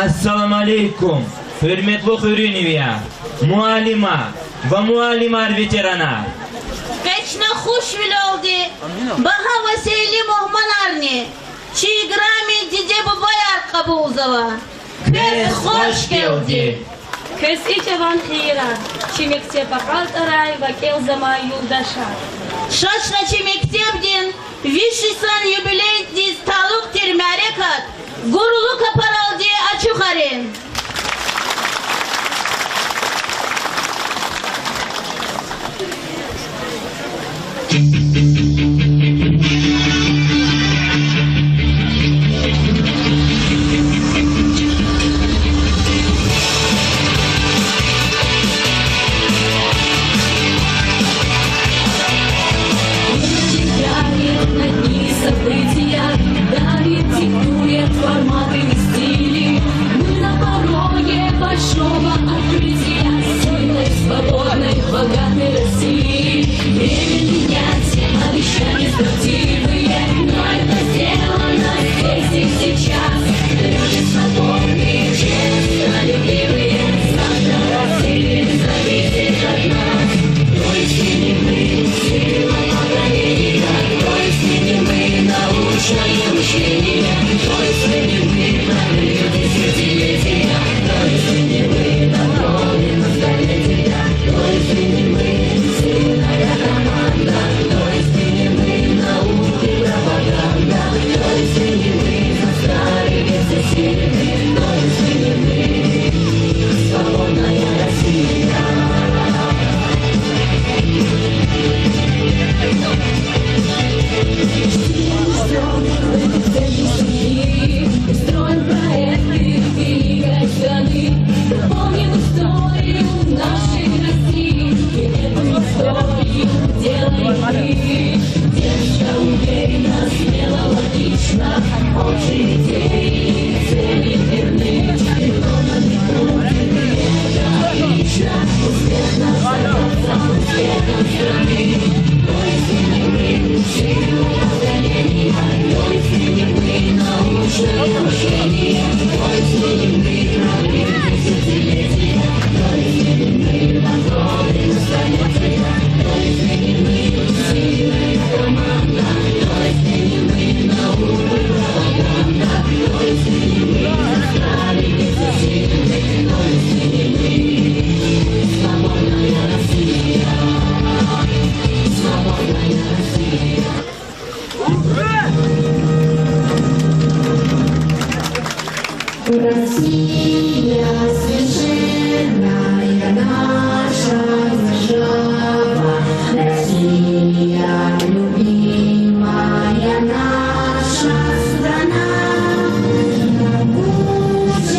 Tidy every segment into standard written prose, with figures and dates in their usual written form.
Assalamu alaikum, hürmetli Hürünüviya, muallima ve muallimar veterana. Конечно, хуш вилолди, бага Василий Мохманарни, чьи грамми диде бабаяр Кабулзова. Kız hoş geldi. Kız içevan хиран, чимекте пахал тарай, вакел замай юлдаша. Шашна чемектебдин, вишисан юбилей диз талук термярекат, гурулу капаралди ачухарин. Форматы и стили. Мы на пороге большого открытия, сильной, свободной, богатой России. Время менять обещания строптивые, но это сделано здесь и сейчас. Люди свободные, честолюбивые, завтра Россия зависит от нас. То есть не мы, сила поколения, то есть не мы, научное мышление. То есть мы не мы, прорыв десятилетия, то есть не мы, добровольно на столетия, то есть не мы, сильная команда, то есть не мы, науки, пропаганда, то есть не мы, заставили все сильные, то есть не мы, свободная Россия. Строим проекты великой страны, помним историю нашей России, и эту историю делаем мы. Держа уверенно, смело, логично, общие идеи, цели верны, экономи трудными, это отлично, успех наш за успехом страны. То есть не мы, сильное поколение, то есть не мы, научное мышление, то есть не мы, прорыв десятилетия, то есть не мы, контроль столетия, то есть не мы, сильная команда, то есть не мы, наука, пропаганда, то есть не мы, заставили все сильные, то есть не мы, свободная Россия. Свободная Россия. Россия священная наша держава, Россия любимая наша страна, могучая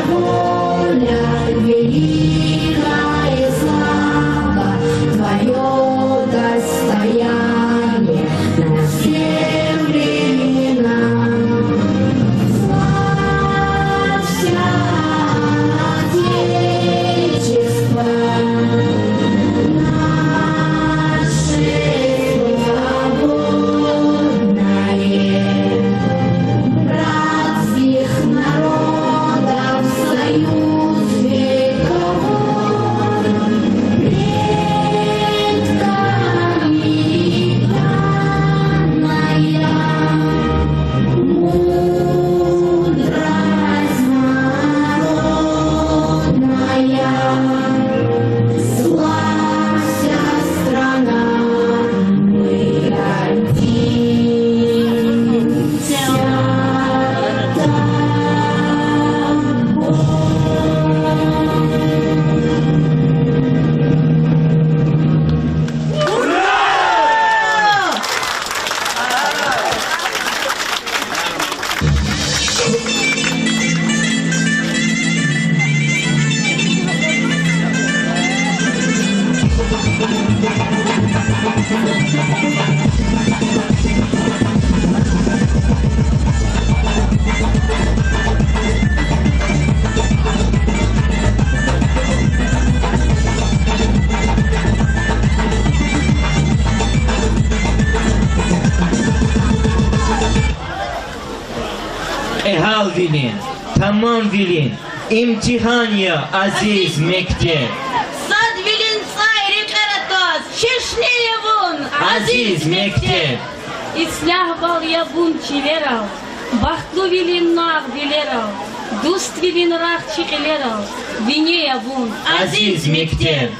воля, великая слава, твое достояние на все времена. Ehaldini, Tamam bilin. İmtihan ya aziz mektep. Sad vilin sayri karatos. Şişneye vun. Aziz mektep. İslah bal ya bun çileral. Bahtlı vilin nağ bileral. Dust vilin rah çikileral. Vine ya bun. Aziz mektep.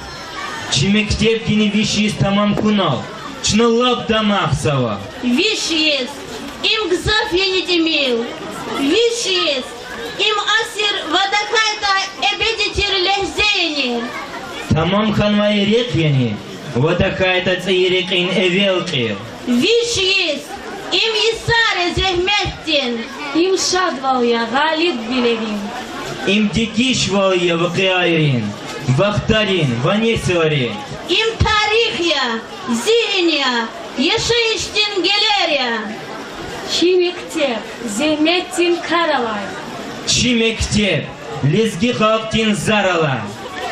Çi mektep dini vişiz tamam kunal. Çnılap damak sava. Виш есть, им гзав я не темил. Виш есть, им асир водакайта эбедитир лехзейни. Tamam kanvayı rekveni. Vada kayta tsayirikin evelki. Виш есть, им исаре зехметтин. İm şadval ya galip bilerin. İmdikiş valya vakıayrin. Vaktarin, vanesari. Им тарих я, зихин я, yaşayıştin geler ya. Çimikte zehmettin karalay. Çi mektep. Lezgi halktin zarala.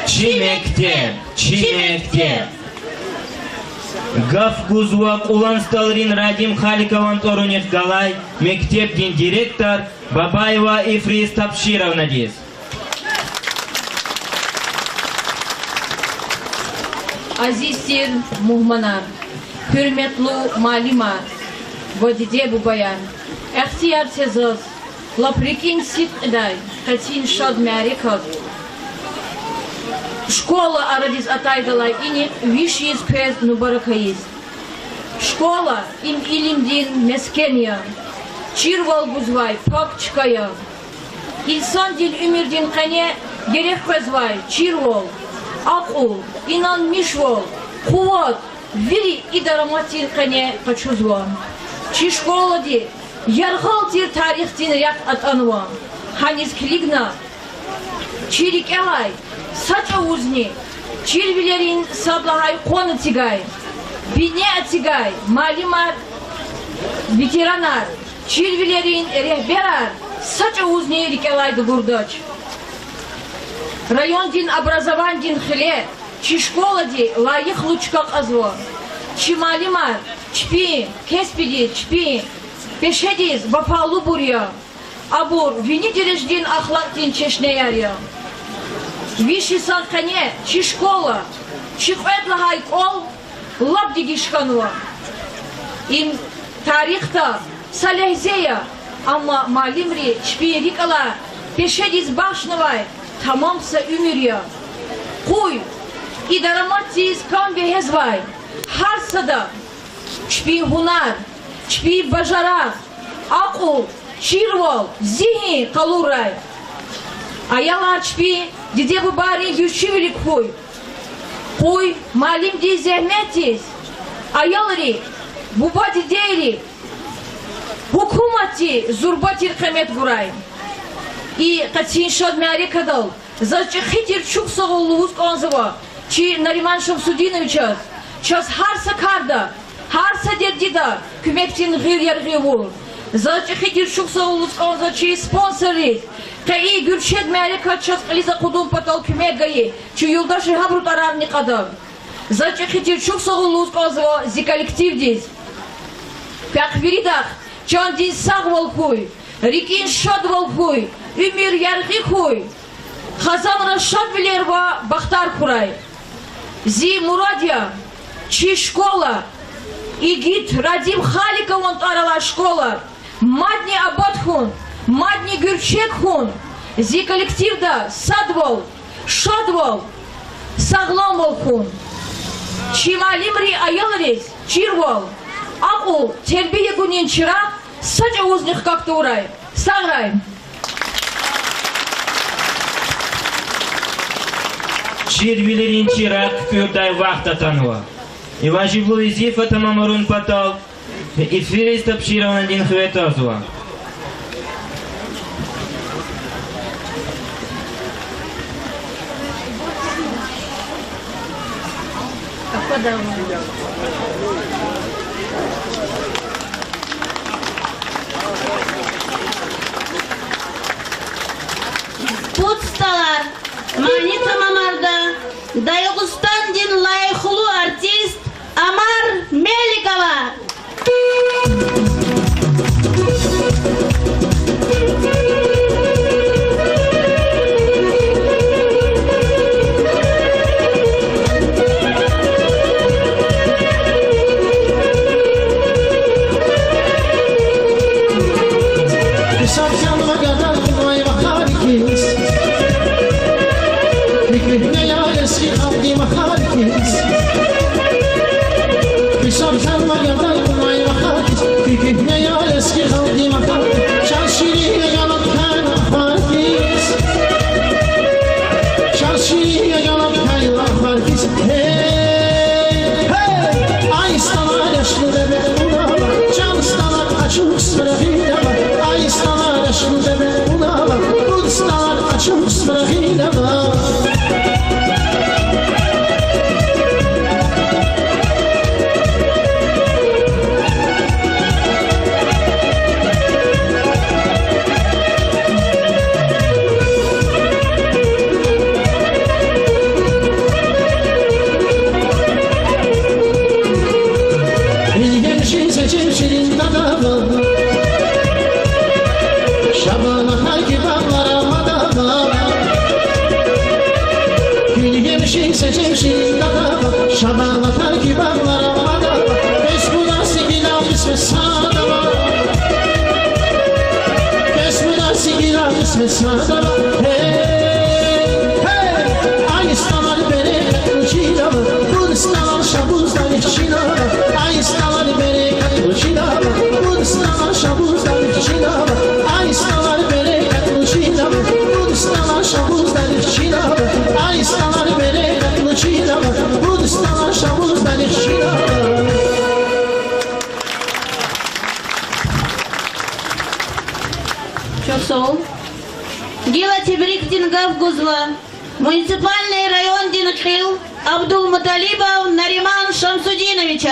Çi mektep. Çi mektep. Gaf guzvak ulan stalrin Radim Халikovan Toruних Galay. Mektep din direktor Babayeva Ifris Tapşirovna diz. Azizdir muhmanar, hürmetli malima, vodide bu bayan. Ehtiyar sezaz, laprikin sit eday, katin şad merikad. Школа арадис атайдалай ини вишиз пез нубаракаиз. Школа им илимдин мескения. Чирвал бузвай пакчкая. İnsan dil ümürdin kane gerek kezvay çirvol. Akul inanmış vol. Kuvat viri idaramatin kane kaçuzvan. Çi şkola di yargal tir tarihtin yak atanvan. Haniz kligna. Çirik elay. Saça uzni, çirvilerin sablahay konu tigay, bine tigay, malimar, veteranar, çirvilerin rehberar, saça uzni rikelaydı burdaç. Rayon din образован din хле, çi школа di layık лучка казво, çi malimar, çpi, kespidi, çpi, peşediz, vapalı buraya, abur, vini direjdin ahlak din çeşne yarya. Виши санкане, чи школа, чи хведлагай кол, лаб дигишкануа. Им тарихта салехзея, ama malimri çpirikala, peşediz başnavay, tamamsa ümürya. Kuy, idaramatiz kan ve hezvay, harsada, çpi hunar, çpi bajara, akul, çirvol, zihin kaluray. Ayalar çpi, Dide bu bari yüşüvlik huy. Huy malim di zehmetiz. Ayalri bu badi değeri. Hukumati zurbatir kıymet buray. И катин шад мяре кадал. Зачем хитер чук соголлуз конзава. Чи Нариман Шамсудинович час харса карда. Харса дедида. Кümektin gır yargı vur. Зачем хитер чук соголлуз конзава чи спонсорит. Каи Гюршед мяре качас Лиза Кудум патал кümegayı. Чи юлдаши хабрут аравни кадам. Зачем хитер чук соголлуз конзава зи коллективдиз. Как виридах. Чан дин саг волхуй. Рикин шад волхуй. Ümür yargı huy. Hazamra şad bilerva Bakhtar kuray. Зи Muradya. Çi şkola. İgit Radim Халикован arala şkola. Madni Abadhun. Madni Gürçekhun. Зи коллективда Sadvol. Şadvol. Sağlam olkun. Çi malimri ayalriz. Çirvol. Akul terbiye gunin çırak. Saca uznih kakta uray. Sağray. Çirvilerin çırak kürday vakta tanıva. Иваживлу изифа тамамарун патал. Эфирис тапширован дин хветазуа. Путсталар, мани тамамарда, Дайгустан дин лайхулу артист Амар Меликова. Şamşanlar yatar kumay vakatiz Fikirne yar eski kaldi makatiz Çarşıya yalan kayla vakatiz Çarşıya yalan kayla vakatiz Hey, hey Aystalar yaşlı bebe buna bak Canstalar açık sırahıyla bak Aystalar yaşlı bebe buna bak Kudstalar açık sırahıyla bak Şirin dadabı Şabana hangi bağlara madaba Gül yemişin seçim şirin dadabı Şabana hangi bağlara madaba Besmuna sigila isme sadaba Besmuna sigila isme sadaba Hey, hey Aystalar bereket uçilaba Kudstalar şabuzdan içilaba Aystalar bereket uçilaba Kudstalar şabuzdan içilaba Aystalar bereket uçilaba Kudstalar şabuzdan içilaba Aystalar bereket uçilaba Kudstalar şabuzdan içilaba Çok sağ ol. Гила Тибрик Дингав Гузла, муниципальный район Динхил, Абдулмуталибов Нариман Шамсудинович.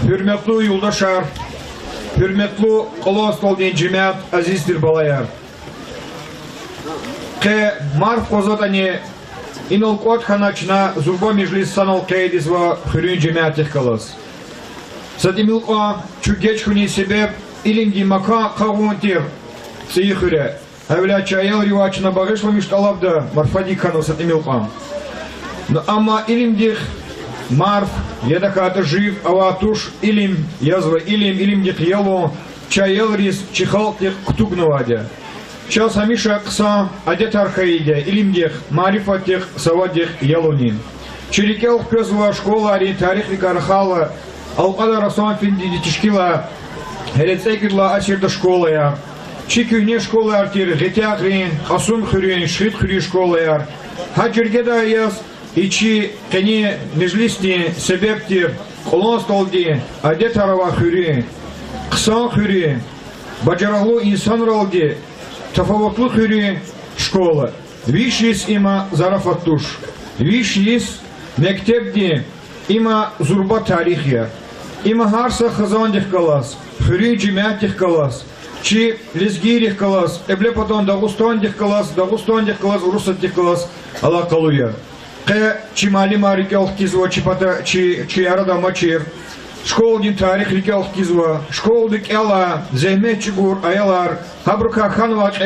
Hürmetli yoldaşlar, hürmetli Kolostol'den cemaat, azizdir balayar. Ke marf kozatani inol kod hanachna zurba meclis sanol kaydiz va hürün cemaatih kalas. Sadimilqa çügeç hüni sebep ilingi maka kavuntir sıyıhüre. Evla çayel rivaçına bağışlamış talabda marfadikanu sadimilqa. Ama ilimdih Марф, я такая жив, а ватуш илим, язва илим дих ело, чаял рис, чихал дих ктугнувадя. Чал самиша кса, адет архаидя, илим дих, марифа дих, сава дих елонин. Чирикел пёзва школа, ари тарих викархала, алқада расуан финди дитишкила, хелецекидла асирда школа я. Чикюхне школа артир, гетягрин, асун хюрин, шхит хюри школа яр. Хаджиргеда яс, İçi keni meclisni sebeptir, kolonstoldi, adet arava hüri, kısa hüri, bacarıklı insan oldu, tafavutlu hüri şkola. Vişis ima zarafattuş, vişis mektepdi, ima zurba tarihya, ima harsa khazandih kalas, hüri cemaatih kalas, çi lezgirih kalas, eble potom Dağustandih kalas, Rusatih kalas, ala kaluya. Ke çimali marikel kizva çipata çiyara da maçir. Şkoldin tarih rikel kizva. Şkoldik ela zehmet çigur ayalar. Habruka hanvat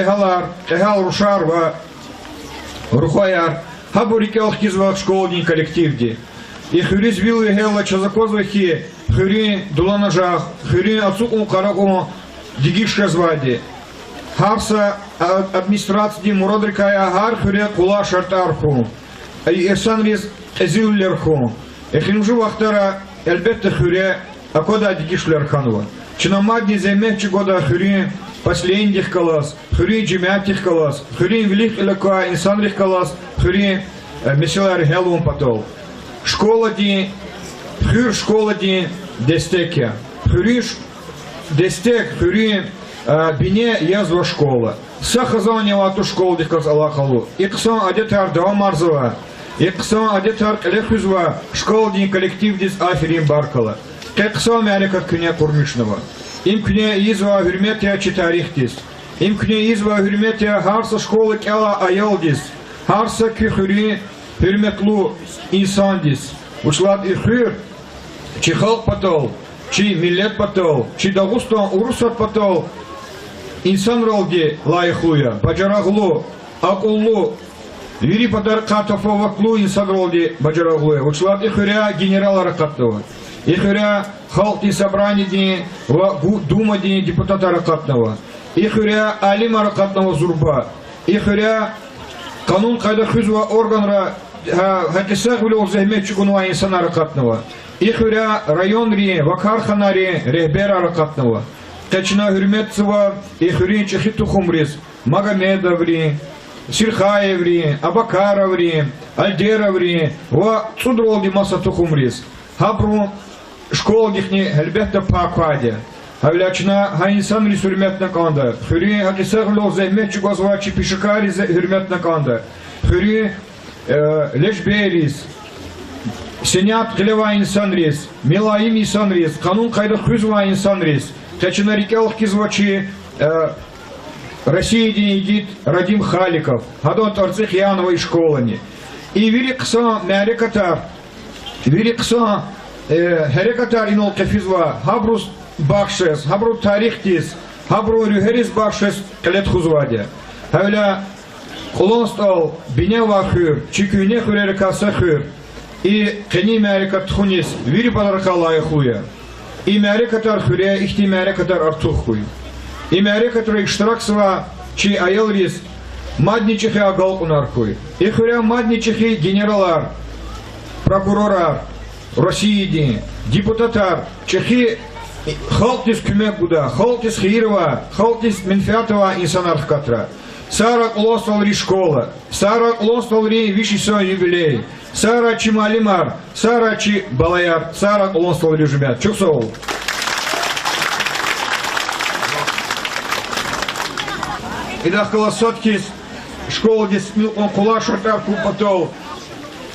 ehal ruşar va ruhayar. Habur rikel kizva şkoldin kolektivdi. И хюриз вилы гела чазаковахи хюри дуланажах хюри ацукун карагу дигишка звади. Харса администрации мурадрикая гар хюри кула шартарху. Esanriz ezillerhu. Ehlimju vaxtara elbette hüre akoda dikişler kanwa. Çinamadni zemehçi goda hüri последних kalas, hüri cemaatih kalas, hüri velik ilaka insanlık kalas, hüri mesela helun patol. Şkola di hür şkola di destekya. Hüri destek hüri bine yazva şkola. Сахазания вату школ дикас алахалу. Иксан адетар давамарзова. Иксан адетар коллективизва школ дин коллектив дис аферим баркала. Кексан мялика күне курмишнова. Им күне изва хürmetия чи тарих дис. Им күне изва хürmetия харса школы кела аял дис. Харса kühüri hürmetlu insan dис. Учлад ихыр чи халк патол, чи миллет патол, чи Дагустан урусат патол. İnsan roldi layıklıya, bacarıklı, akıllı, veri padar katafavaklı insan roldi bacarıklıya. Uçlar ihüre generalara kattı. Ихуря халки собрания дни, дума дни депутата ракатного. Ихуря алима ракатного зурба. Ихуря канун кайда хызва органра хакисах вилов захметчик унва инсана ракатного. Ихуря район ри, вакарханари, рехбера ракатного. Качна хюрметцева, ихури чехиту хумрис, Магомедоври, Сирхаеври, Абакароври, Альдероври, ва цудролги масату хумрис. Хабру школ гихни хельбетта пакваде. Хавлячна гаинсан рис хюрметна канда. Хюри хакисах вилов захметчик возвачи пишакари хюрметна канда. Хюри лешберис. Сенят клева инсан рис, милаим инсан рис, канун кайда хызва инсан рис. Качна рикелх кизвачи Россия денедит Радим Халиков, Гадон Торцих Янова и школани. И вирикса мярикатар, вирикса херекатар инол кафизва, хабрус бахшес, хабру тарихтис, хабру рюхерис бахшес калет хузваде. Хавля Колонстал бинева хыр, чикюне хуререкаса хыр. И кени мярикат хунис, вири падаркалая хуя. И мярикатар хуря, ихти мярикатар артухуй. И мярикатар ихштраксова, чи аялрис, мадничихи агалкунаркуй. И хуря мадничихи генералар, прокурорар, России, депутатар, чехи халтис кюмек гуда, халтис хирова, халтис менфиатова инсанархкатра. Сара лостал ри школа, Сара лостал ри вишисо юбилей, Сара чи малимар, Сара чи балаяр, Сара лостал ри жумят. Чуксол. И дахкала соткис школа дес он кула шортар купатол.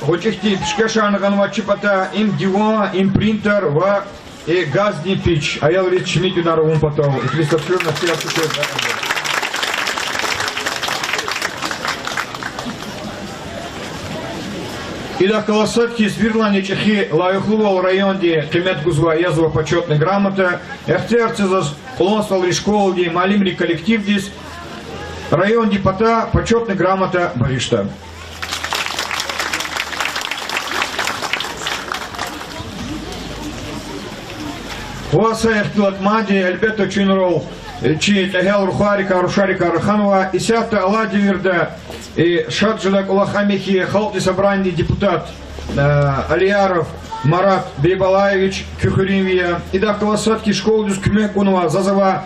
Хочехти пшкешан ганва чипата им диван, им принтер ва и газни пич. А я говорит чмитю на ровум потол. И христовскую на все отсутствует. И до колосотки свирлани чехи лаюхлувал район, где кемет гузва язва почетная грамота, эхтерцы за колонствал ришкол, где малимри коллектив здесь, район депота почетная грамота баришта. Уаса эхтилат мади, альбето чунрол, чи тагел рухарика, рушарика раханова, и сята Аллади вирда, и шаджалак улахамихи, халти собрание депутат Алияров Марат Бейбалаевич Кюхуринвия, и да колосатки школу дюс кюмекунова, зазава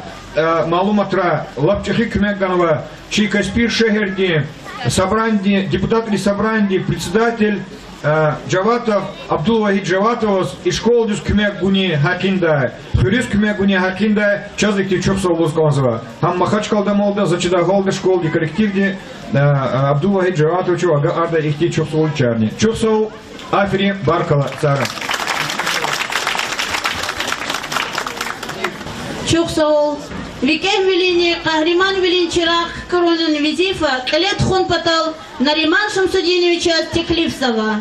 малуматра, лапчахи кюмекганова, чи Каспир Шехерди, собрание, депутат ли собрание, председатель Джаватов, Абдулвахид Джаватовос, и школу дюс кюмекгуни хакинда, хюрис кюмекгуни хакинда, чазык ти чопсов лусконзова. Хам махачкалда молда, зачида голда школы коллективди, Абдулвахид Джаватовичу, арда ихти чопсов чарни. Чопсов Афри Баркала цара. Чуксол, Викев Велини, Кахриман Велин Чирах, Коронин Визифа, Калет Хон Патал, Нариман Шамсудиновича Стеклипсова.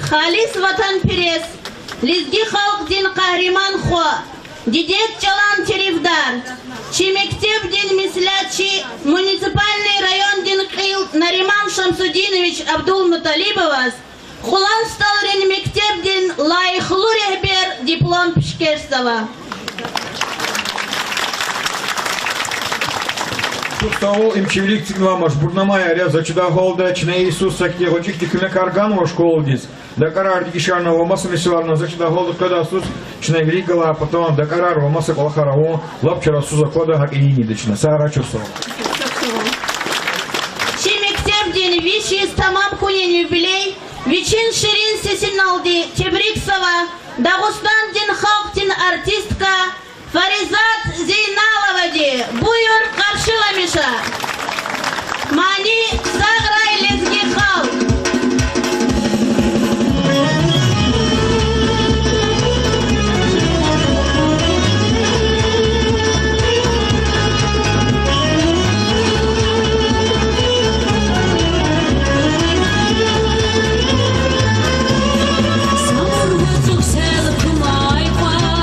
Халис Ватан Перес, Лизги Халк Дин Кахриман Хо, Дидет Чалан Теревдар, Чимектеб Дин Мислячи, муниципальный район Дин Кил, Нариман Шамсудинович Абдул Муталибовас, Хулан Сталрин Мектеб Дин Лайхлу Рехбер, диплом Пшкерсова. Туставол им чевлик цигнамаш, бурнамая ряд зачуда голда, чна Иисус сакте, хочихти кюмек арганова школу дис, дакарар дикишарного масами силарна зачуда голда, когда Иисус чна великала, потом дакарар маса колахараво, лапчара суза кода хакинини дична, сара чусов. Чимектеб Дин Вичи Стамам Кунин юбилей, Вичин Ширин Сесиналди, Тебриксова, Дагустан Дин Халктин артистка, Фаризат Зейналовади, Буйор Каршиламиша, Мани Саграй Лезги Халк. Самургацу селку майква,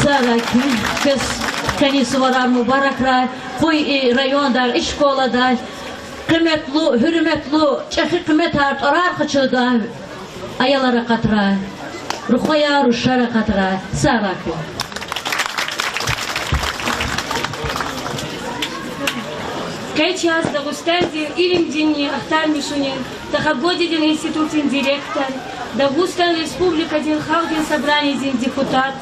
Sağdaki kız kendisi varar mübarekler, koy rayonda, şkolada, kıymetli, hürmetli, çekik kıymet arar kaçırda, ayalara katıra, ruhaya, ruşara katıra, sağdaki. Сейчас Дагустанский Илимдини Ахтар Мишунин, Тахагодидин институтин директор, Дагустан Республика Дин Халдин собрание Дин депутат,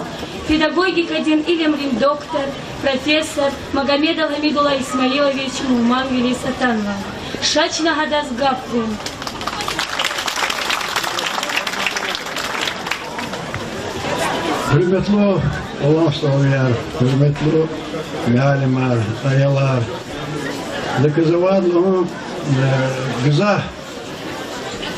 педагогика Дин Илимрин доктор, профессор Магомедов Хамидулла Исмаилович Муман Вели Сатанла. Шачна Гадас Гапкун. Hürmetli olasılıklar, hürmetli müəllimler, ayalar, Kızıvadlı'nın güzel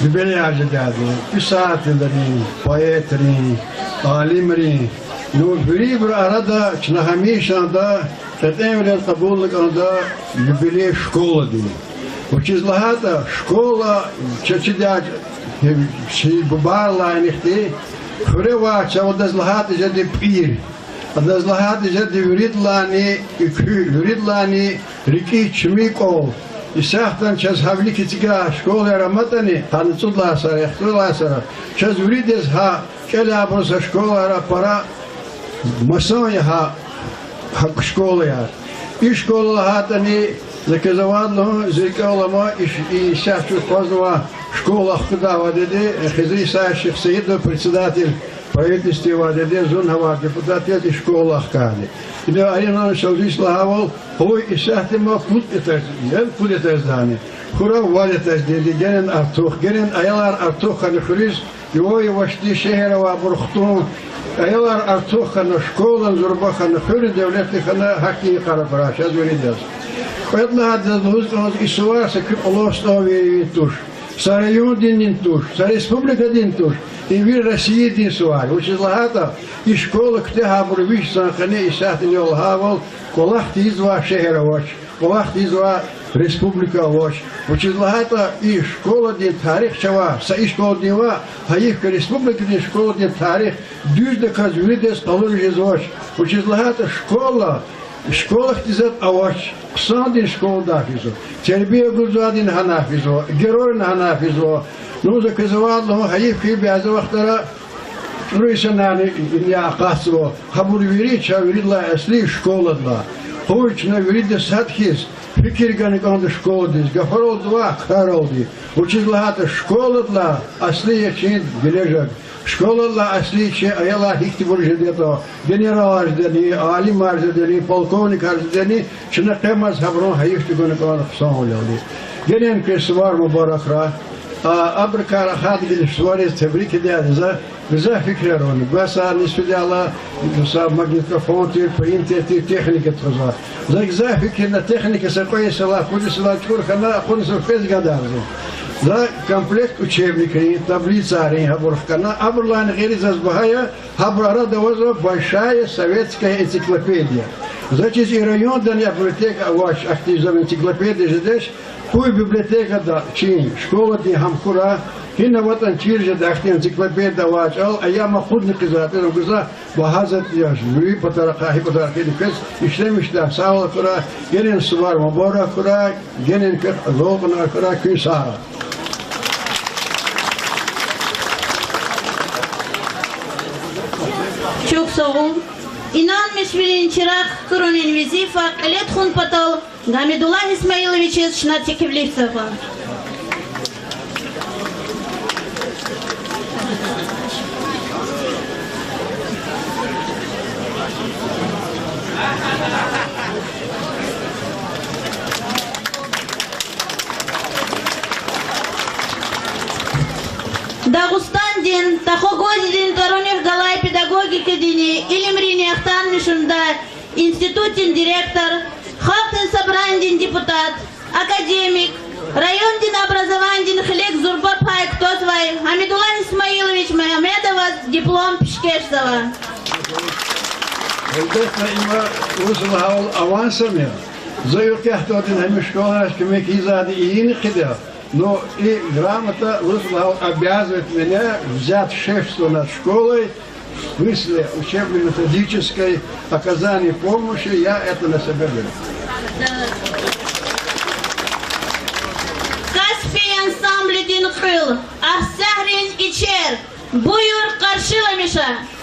jubileacı geldi. Üsatillerin, poetlerin, alimlerin, bir arada Çinahamişan'da Evlet kabulluğunda jubiley şkola diyor. O çizlahata şkola çeşitli bu bağlayınlıkta Hüreva çavdazlahata jadi pir. Adazlahata jadi yuridlani Riki Çimikol, İsahtan çaz havli kitiga şkola ramatani, tanıtıllar sara, yahtırlar sara. Çaz urides ha, kela bursa şkola para, masaya ha şkola ya. İş şkola hatani, zakazavadlı zirka olama, işahçı fazla şkola kudava dedi, Hizri Şehir Seyid председатель правительства dedi, Zunhava депутат dedi şkola kani. İde ayınan şovcuyla haval, o işahtime put etezdani. Kura var etezdi, genen artık, genen ayalar artık hani kriz, yoy başlı şehre ve burxtun, ayalar artık hani şkolan zurba hani hür devletli hani hakiki karabaraş, az öyle ders. Oyatla hadizimiz işi varsa ki Allah'ın veri tuş, Sarayon dinin tuş, Sar Respublika din tuş. İnvir Россия din sual. Учезлахата и школа где хабурвиш санхане и сахтин йол хавал колах тизва шехера воч, колах тизва республика воч. Учезлахата и школа din tarih чава, са и школа динва, хаивка республика din школа din tarih düzde kaz юридес алуржез воч. Учезлахата школах тизет авоч, ксандин школа дафизо, тербия гузадин ханафизо, героин ханафизо. Ну, заказывал, хаив хиби, а за вахтара Руисанани не акасво, хабур вирит, чавиридла, асли школа дла. Хойчна виридда садхиз, фикиргани канда школа диз, гафарол два, харолди. Учизлахата школа дла, асли ячин билежак. Школа дла, асли че, аяла хихти буржедето, генерал аждени, алим аждени, полковник аждени, чина темаз хаброн хаифти гани канда хсан оляли. Генен кесвар мубаракра, Абрикара хадгили шварез тебрики диадза, за фикрерон, гаса не студиала, за магнитофон, принтер, техника троза. За фикр на технике сакой села, куди села чурхана, хон софез гадарзе. За комплект учебника, таблица Абурхкана, Абурлан Гиризазбахая, Абрара Даваза большая советская энциклопедия. Значит, и район дания библиотека, ваш активизм энциклопедии здесь, Куй библиотека да чин, школа ди хамкура, хина ватан чирже да ахти энциклопедия вач, а я махудник израт, это гуза бахазат яш, мюи патарахахи патарахи дикес, ишлемишта, саула кура, генен сувар мабора кура, генен кэх логна кура кюсара. Çok sağ ol. İnanmış bilin çırak kırının vizifa, elet hun patal, Гамидулла Исмаилович Шнатикевлицева. Дагустан дин, Тахогоди дин, Торонев Галай педагогика дини, Илимрине Ахтан Мишунда, институтин директор, Халтин Собрандин депутат, академик, район дин образование дин Хлек Зурба Пай, кто твой? Хамидулла Исмаилович Магомедова, диплом Пешкешсова. Elbette ima uzun havul avansam ya. Zayıf yahtadın hem şkolar kemek izadi iyi nikide. Но и грамота uzun havul обязывает меня взять шефство над школой смысле учебно-методической оказания помощи, я это на себя беру. Каспий ансамблі Динкыл, Ахсахрин Ичер, Буюр Каршиламиша.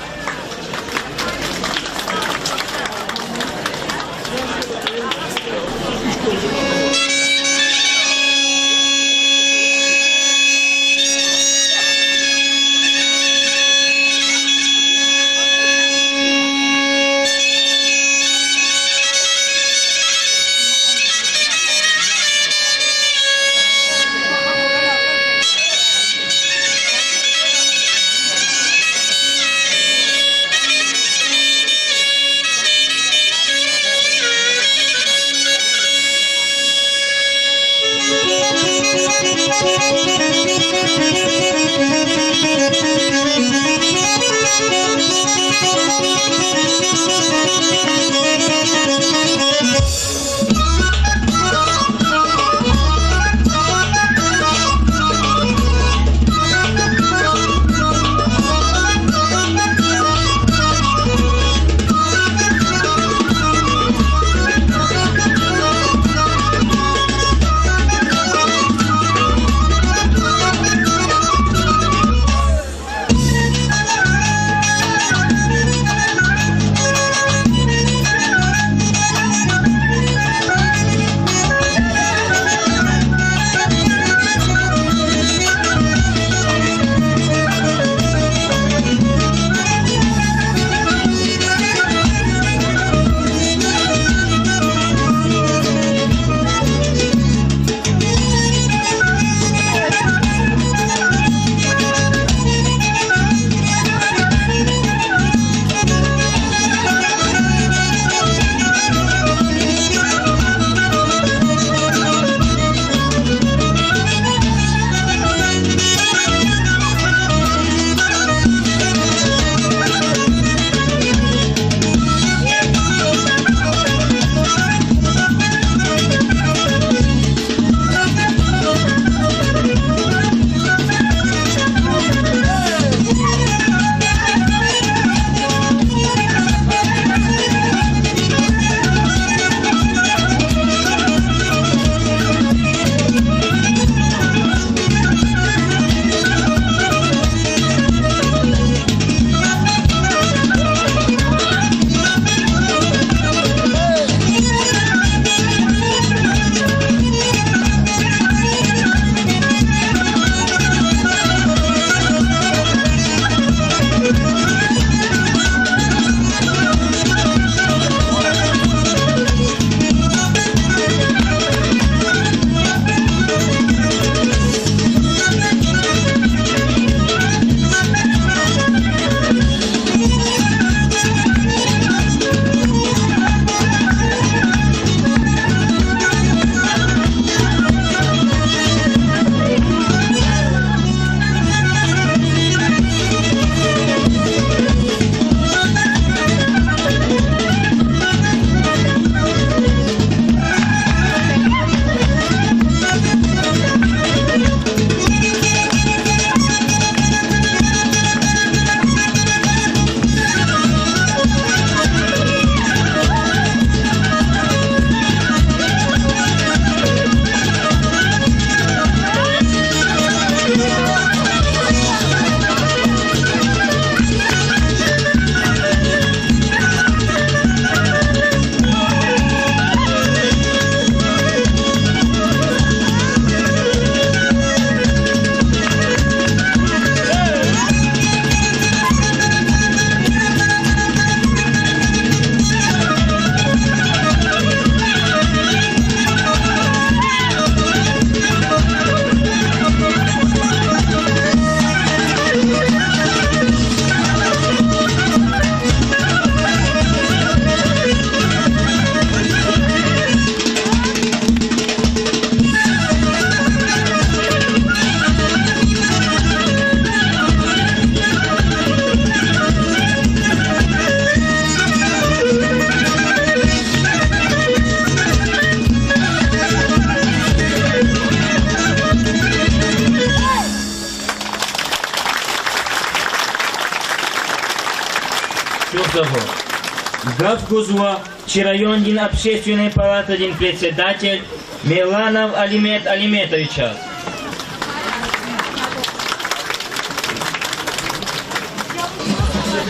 Гавгузова, Чирайондин общественной палаты один председатель Миланов Алимет Алиметович.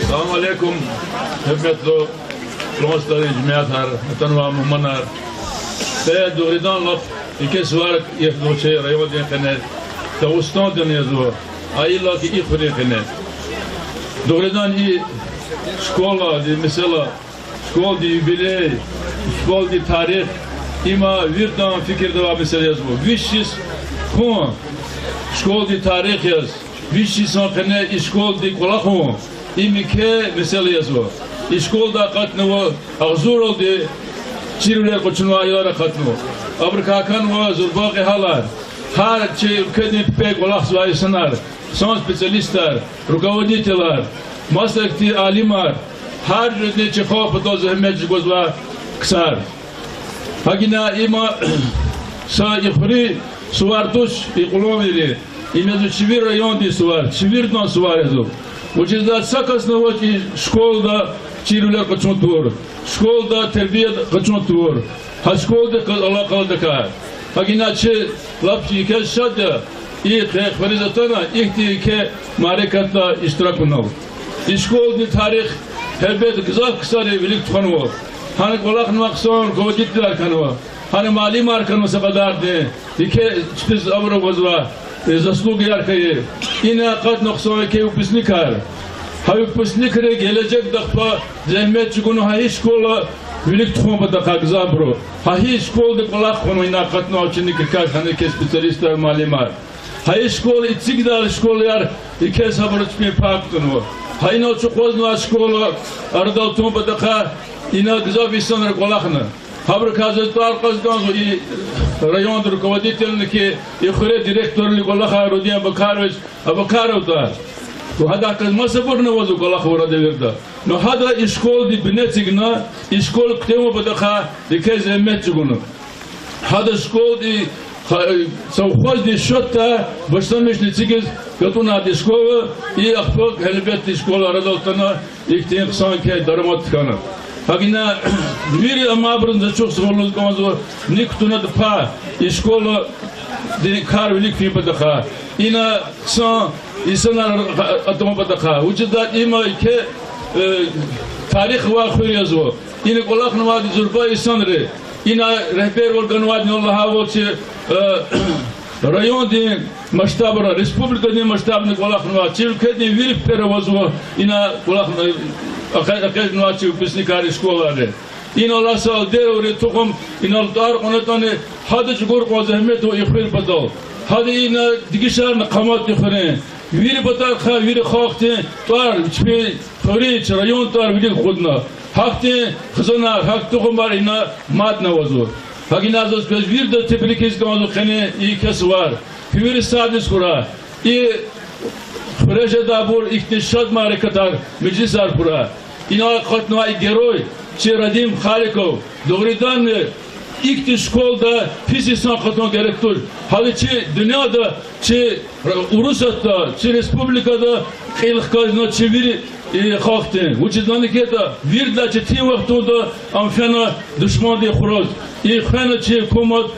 Assalamu alaikum, hürmetli Kırmızıları cemiyatlar, tanıma muhmanlar. Ve doğrudan laf iki suvar yefnoşe rayon diyekene, Dağıstan deniyordu. Ayıla ki ilk diyekene. Doğrudan iyi şkola, mesela şkol di jubiley, şkol di tarih, ima virdan fikir devam mesela yazıyor. Vişis kon, şkol di tarih yaz. Vişis ankene şkol di kolakon. İmike mesela yazıyor. İşkolda katnıva, ağzur oldu, çirüler koçunu aylara katnıva. Abrikakan var, zurbaki halar. Her şey ülkenin pek olak zayıfsınlar. Son spesyalistler, rukovoditeler, maslakti alimler. Her ne çıkıyor bu da zahmet gözler kısar. Hakina ima sa ifri suvartuş ikulomili. İmezu çivir rayon di suvar, çivirdan suvar yazıyor. Учездат сакасновати школда чирулер качон тур, школда тербия качон тур, ха школда Аллах калдака. Хагиначе лапчи ке шада и хваризатана ихти ке марекатла иштиракунав. И школда тарих хебет гзак ксари велик тханва. Хани Аллах нваксон говдитлар канва. Хани малимар канва сакадарде. Ике чтиз авро возва. Заслуги arkayı. Yine kat noksanı ki upusnikar. Ha upusnikare gelecek dakpa zahmet çukunu ha hiç kola birlik tuhma da kagzabro. Ha hiç kolda kolak konu yine kat noksanı ki kaç hani ki spesyalistler malimar. Ha hiç kol itsigdar şkol yar iki sabır çmi paktun o. Ha yine çok koznu şkola arada tuhma da ka yine gzab insanlar kolakna. Habr kazıtlar kazdan rayon rukovoditelni ki yukarı direktörlük Allah'a rodiyan Bakaroviç Abakarov'da. Bu hada kazması burnu vazu Allah orada verdi. No hada işkol di binetsigna işkol ktemo badakha dikez emetçugunu. Hada işkol di savxoz di şotta başlamış nitigiz katuna di şkolu i akfak helbet di şkol arada otana iktiyen sanki daramat tkana. Hagina viri amabrında çok sorunlu konusu niktuna da pa işkola de karvelik fi badakha ina san insanlar atoma badakha ucda ima ke tarih va khuriyazo ina kolak navad zurba insanre ina rehber organvad Allah voçi rayon de mashtaba respublika de mashtaba kolak navad çilke de viri perovazo ina kolak akaz novat upisnikari şkolaları ina Allah sal derore tokum ina dar onatane hadi çukur ko zahmet o ikhir badal hadi ina digişar qamat ikhire viri batar kha viri khaqte tar çpe khori rayon tar viri khudna hakte khazana hak tokum bar ina mad navazo hagina azos bez vir de teplikes gazo khane iyi kes var viri sadis kura i Proje dabur iktişad marekatar meclis arpura ina katna geroy Çeradim Khalikov doğrudan ilk şkolda fiziksel katma gerektir. Haliçi dünyada çi Rusya'da çi Respublikada ilk kazna çeviri kalktı. Uçudan ki da virda çi tim vaktında amfena düşman diye kuraz. İkhana çi komat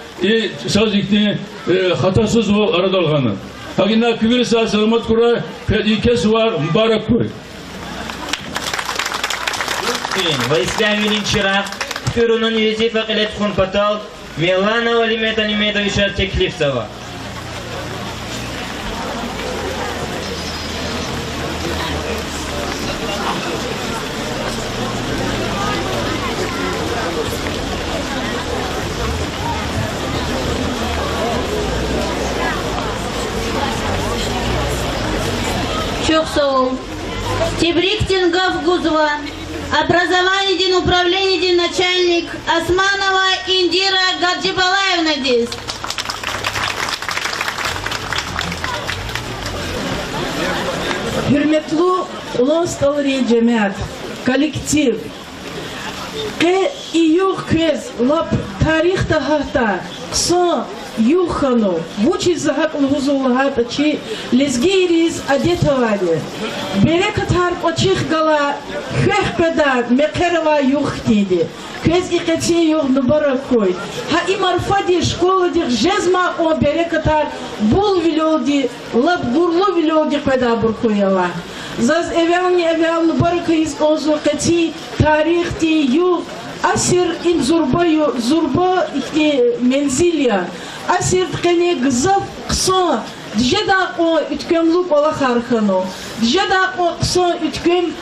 sazikti hatasız o aradalganı. Hagina kübir selamet kura pedikes var mübarek koy. Во исламилин чирак, Фюрунун Юзефа Калет Хунпатал, Миланова Алимета Алиметовича Теклифцева. Çok sağ ol. Тебриктин Гавгузова. Образование дин управление дин начальник Османова Индира Гаджибалаевна дис. Hürmetli Ulan Stalari Cemiyet, kolektiv, ke iyuk kez lap tarih tahta son юхану, вучи загат лгузулгат, чи лезгириз адетовали. Берекатар очих гала хехпеда мекерва юхтиди. Кез икати юх нубаракой. Ха имарфади школа дих жезма о берекатар бул вилоди, лаб гурлу вилоди педа буркуяла. Заз evvel nubarakiz ozu kati tarihti yu asir im zurba menzilya asir tkene gzaf kso djeda o ütkemluk ola harkano djeda o kso ütkem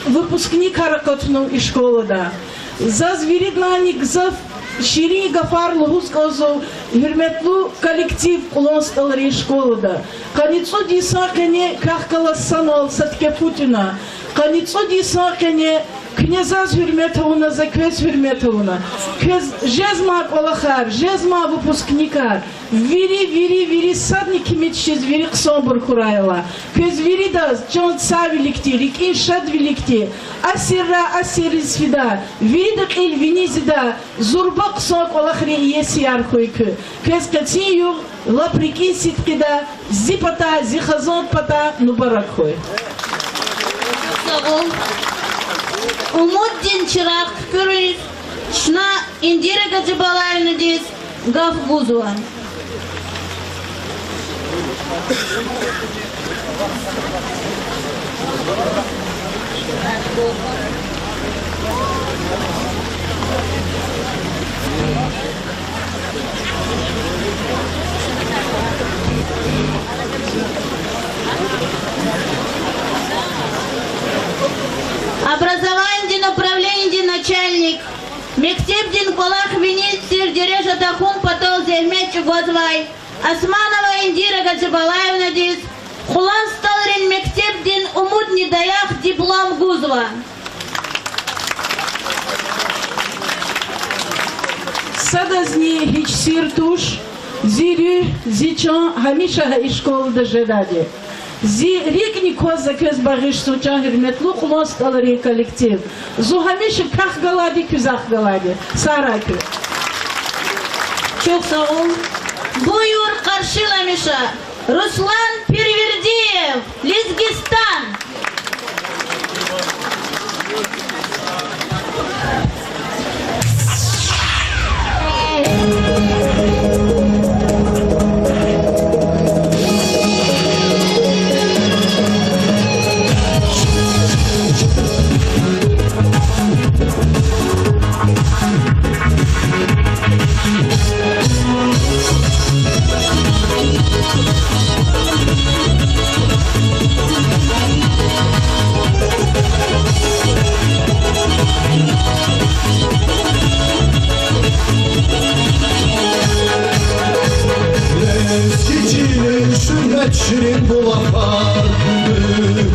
выпускник Каракотну из школы да заз виридлани гзав Шири Гафар Лугускозов, Герметлу коллектив Улонсталри школы да. Каницо дисакене Кахкала Санол Сатке Путина. Каницо дисакене княза Герметовна Заквес Герметовна. Кез жезма Олахар, жезма выпускника. Вири садники мечез вири Ксомбур Хурайла. Кез вири да Джон Савиликти, Рикин Шадвиликти. Асири свида. Вири да Кил Винизида. Зурба Ксок Олахри Еси Архойкы. Кез Катию Лаприки Ситкида. Зипата, Зихазон Пата, Нубаракхой. Умуддин Чирак Кюрис, Шна Индира Гаджибалаевна Дис, Гав Гузуа. Образование направление начальник. Мектептин Колах Винит Сирдереша Тахун Патол Зехмет Чугозвай. Османова Индира Гаджибалаевна Дис. Хулан Сталрин Мектептин Умудни Даях диплом Гузва. Садазни Хичсир Туш, Зирю, Зичон, Хамиша и школы дожидади. Рикни коза көз бағыш сучан Герметлу Улонсталри коллектив. Зухамиши ках галади, күзах галади. Сарайкы. Çok sağ ol. Buyur karşılamışa. Ruslan Pirverdiyev, Lizgistan. Şirin bulaklar,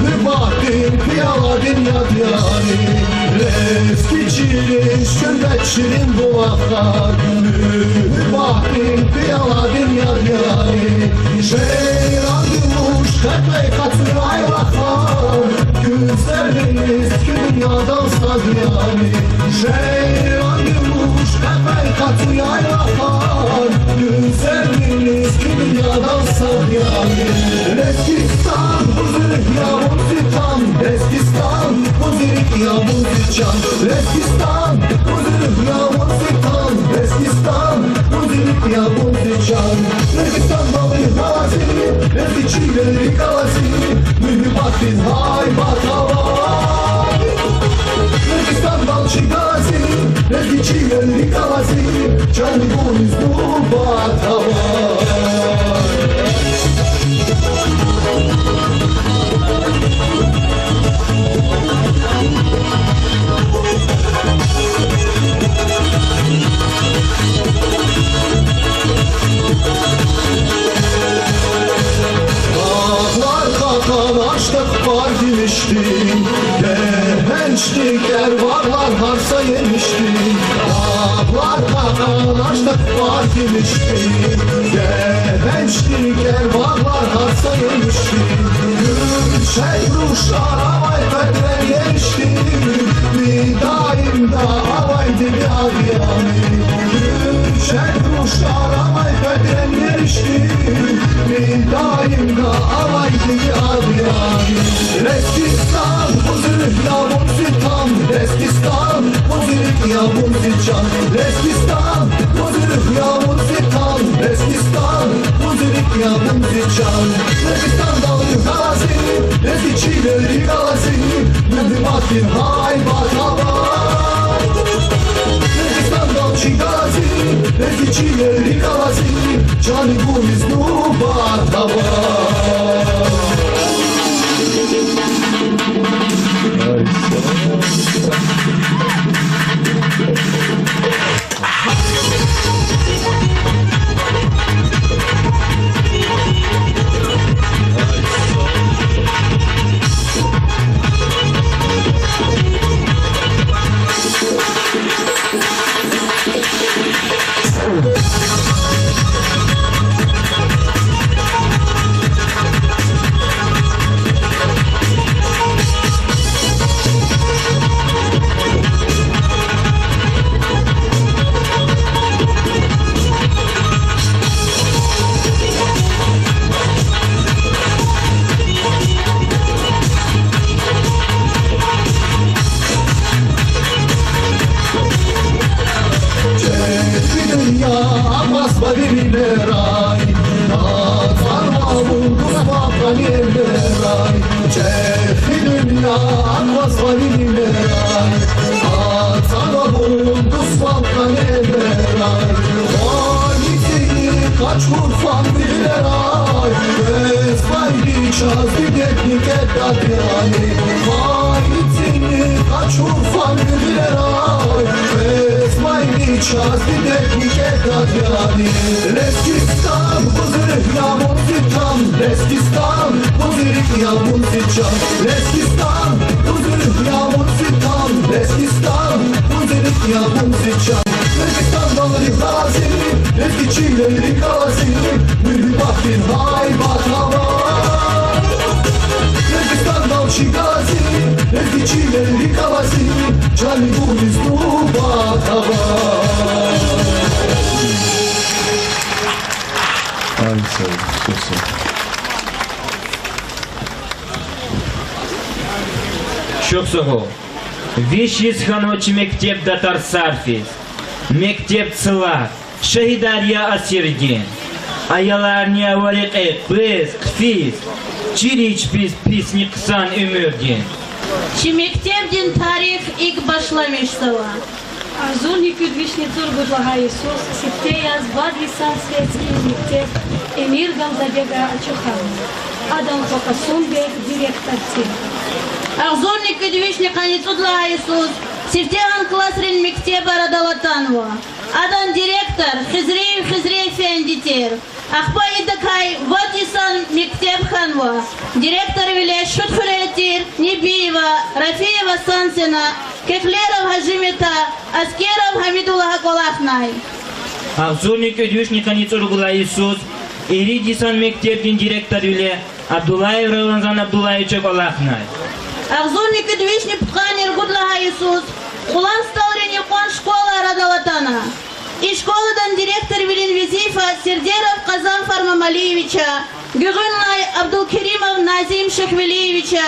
hırbatın, piyaladın yad yani. Reskiçinin şürbet şirin bulaklar, hırbatın, piyaladın yad yani. Şeyran gümüş, katlayı katır aylaklar, güzeliniz ki dünyadan saz yani. Şeyran gümüş, katlayı katır aylaklar, güzeliniz ki dünyadan saz yani. Reskistan, huzurik ya muzikan. Reskistan, huzurik ya muzikan. Reskistan, huzurik ya muzikan. Reskistan, huzurik ya muzikan. Reskistan balı havasini, reskiçileri kalasini, mühibbatin haybat havay. Reskistan balçı kalasini, reskiçileri kalasini, çaylı boynuzlu bat havay. Açtık var demiştim, gençlik ervarlar harsa yemiştim. Dağlar kakalaştık var demiştim, gençlik ervarlar harsa yemiştim. Gülşen ruşlar havay pedren yemiştim, bir daim da havaydı bir adyani. Gülşen ruşlar havay pedren Muzirik ya muzikcan Leskistan Muzirik ya muzikcan Leskistan Muzirik ya muzikcan Leskistan dalı gazi Leskiçileri gazi Mühimmatin haybat hava Leskistan dalı gazi Leskiçileri gazi Cani bu iznubat hava Çok sağ ol. Vişiz hanoçi mektep datar sarfiz. Mektep sıla. Şehidariya asirgin. Ayalarnia varike pız kfiz. Çiriç pisni kısan ömürdin. Şu mektepten tarih ilk başlamıştılar. Арзурник Вишнецур Гудлага Иисус, Септеяс, Бадвисан, Светский мектеп, Эмиргам Забега Ачухан, Адам Фокасумбек, директор ТИР. Арзурник Вишника Ницудлага Иисус, Септеян классрин мектеп Арадалатанова, Адам директор, Хизреев Фендитер, Ахпа Идакай, Ватисан мектеп Ханва, директор Виле Шутхуретир, Небиева, Рафиева Сансина, Кехлеров Хажимета, Аскеров Хамидуллаха Колахнай. Арзурник Эдюшника Ницургула Иисус, Иридисан мектептин директоры Абдулаев Раванзан Абдулаевича Колахнай. Арзурник Эдюшник Птканир Гудлаха Иисус, Улан Стаурини Кон школа Радалатана. И школадан директор Вилин Визифа Сердеров Казан Фармамалиевича, Гюгынлай Абдулкеримов Назим Шахвелиевича,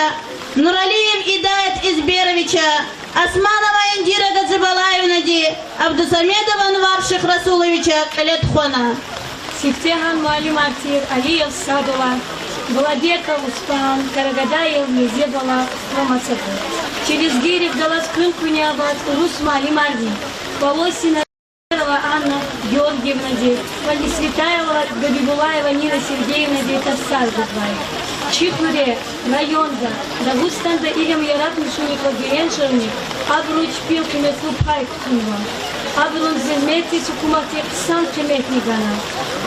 Нуралиев Идаят Изберовича, Османова Индира Гаджибалаевна Ди, Абдусамедов Анвар Шахрасуловича Калетхона. Сифтехан Муалим Артир, Алиев Садула, Владеков Успан, Карагадаев Незебала, Ромацепа. Через Гирев далась Крымкунябат, Рус Муалим Арди, Полосина Анна Георгиевна Ди, Валисвитаева Габибулаева Нина Сергеевна Ди, Тавсар Гудбаев. Чихнуре, районда, Дагустанда Илем Ярат Мишуников Геншерник, Абруч Пилки Метлуб Хайктунва, Абрун Зельмети Сукуматик Сам Кеметнигана,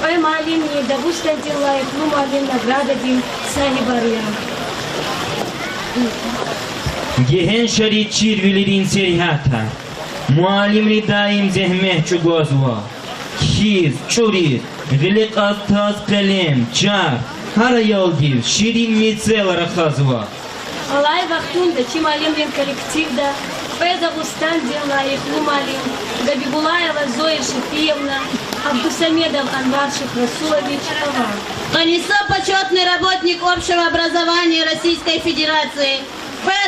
Ой Малини, Дагустандин Лайк, Нумалин Награда Дин, Сахибария. Геншери Чирвилерин Серихата, Муалим Ридаим Зехмeh Чугозва, Киз, Чуриз, Велик Алтаз Калем, Чар, Харайолдив, Ширин Мицела Рахазва. Алай Вахтунда, Чималимлин коллективда, Феза Густандина, Ихлумалин, Габибулаева Зоя Шефиевна, Абдусамедов Анвар Шахрасулович, Авар. Каниса почетный работник общего образования Российской Федерации,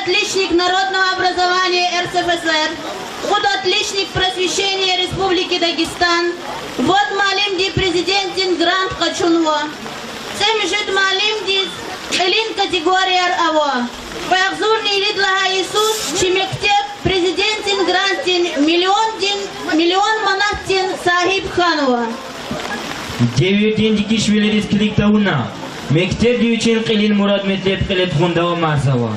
отличник народного образования РСФСР, вот отличник просвещения Республики Дагестан, вот малимди президентин грант Качунова. Семжит малимди элин категория аво. Поягзурни лидлага Иисус, чимектеп президентин грантин миллион манаттин Сахиб Ханова. 9 кишвили республикта уна. Мектеп дүйчен қилин мурад метлеп қилет хундава марсава.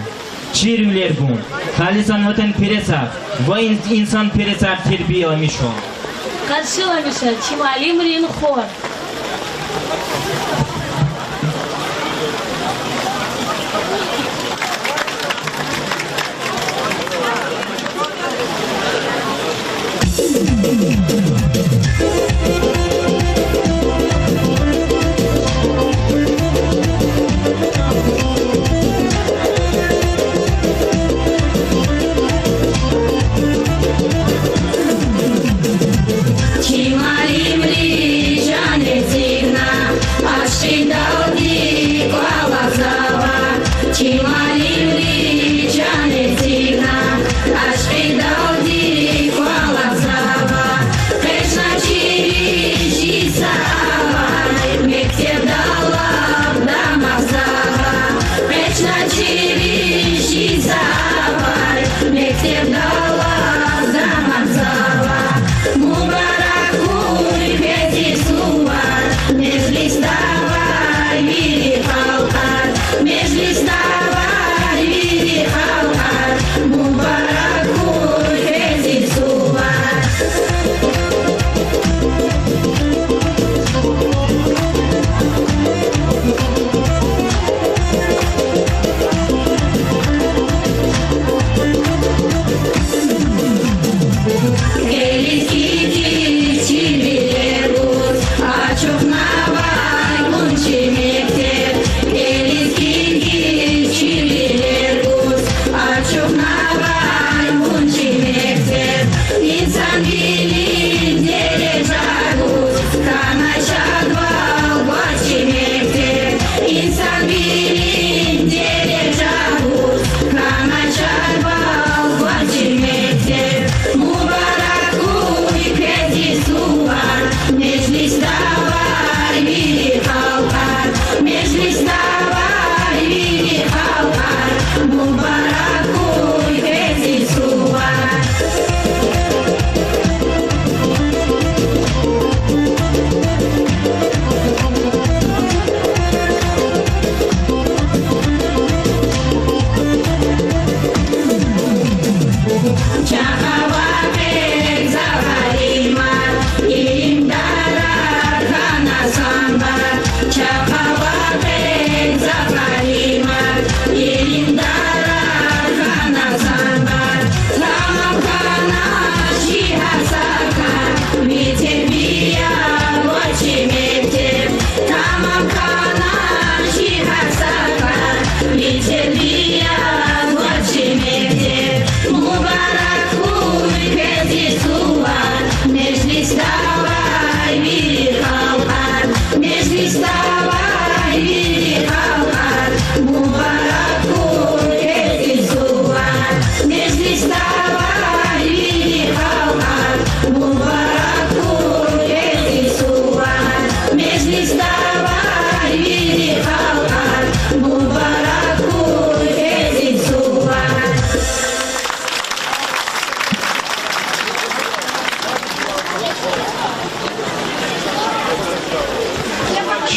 Чирвилер бун. Халисан ватан пересах. Ва инсан пересах тербия мишо. Каршила миша, чималим рин хор.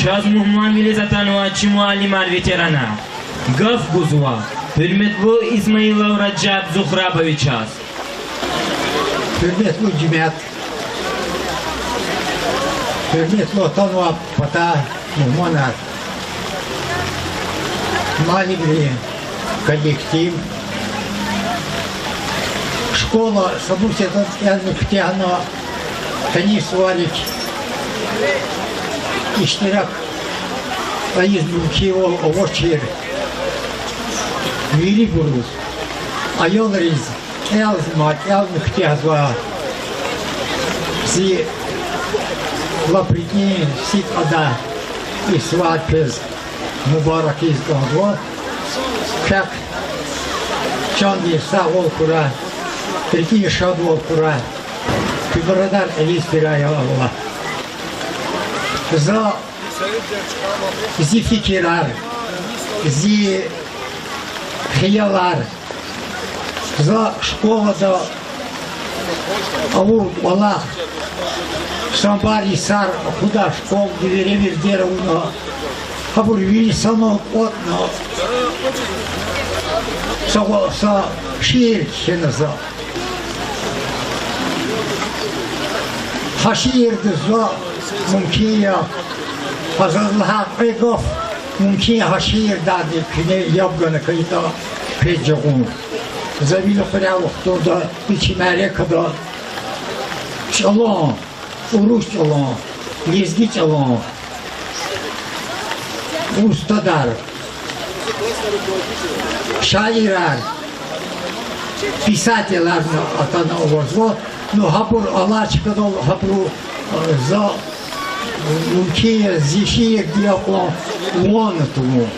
Şaz Muhammed Vilizatanoa Çimualimar veterana. Gaf Guzva. Hürmetli İsmailov Rajab Zuhrabovichas. Hürmetli cemiyet. Hürmetli Otanova Pata Muhammed. Маленький коллектив. Школа Сабусета Януктяна, Танис Валич, İştirak ayız mülki o oçer. Vili buruz. Ayol riz. Elzmat, elnuktязва. Си лапритни сит ада и сватпез Мубарак из Гонго. Как Чанди Савол Кура Такие шадвал кура. Кибрадар Элис Пирайова. За фикирар, зи хиялар, за школа да аур Аллах, самбари сар куда школ диверемир деруно, хабур висано отно, са шир хеназа. Хашир деза мумкия фазалха пегоф мумкия хашир дади кне ябгана кайта педжагун завило прямо туда пичимаре когда чалон уруш чалон езги чалон устадар шаирар писателар атана возво но хапур алачка дол хапур за мункия зишия диапло лонатуму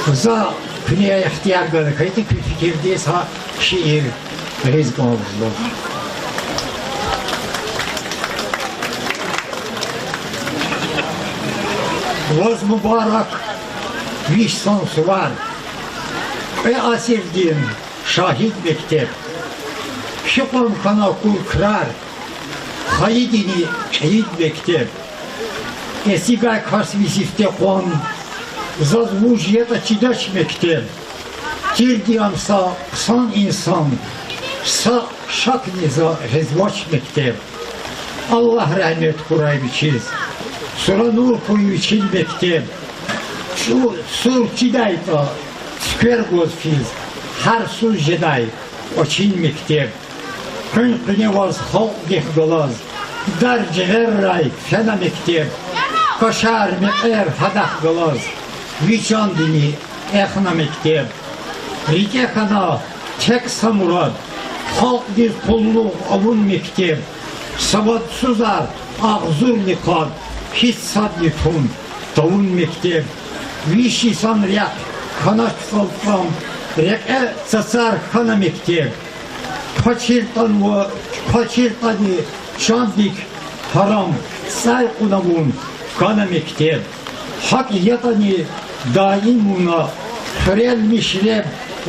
за кния ихтиярга кайти фикирдес ха шиир резгон зло воз мубарак вишсон сувар асирдин шахид мектеп Şükran kana kul kırar, hayidini şehit mektep. Esigay kars visifte kon, zazvuj yeta çidaç mektep. Tirdiyam sa san insan, sa şakni za rezvaç mektep. Allah rahmet kuray biçiz, sura nur koyu için mektep. Şu sur çidayta, skver gozfiz, har sur jeday, oçin mektep. Кынкыне воз халк гех голаз, дар джеверрай фена мектеп, кошар мекер хадах голаз, вичан дини эхна мектеп. Рите хана тек самурад, халк гех пуллу авун мектеп, сабат сузар ағзур никад, хит сад нитун тавун мектеп. Виши сан ряк ханат салпам, ряке цацар хана мектеп. Paçirtani şandik haram say kunamun kana mektep hakiyatani daim muna hürelmişlep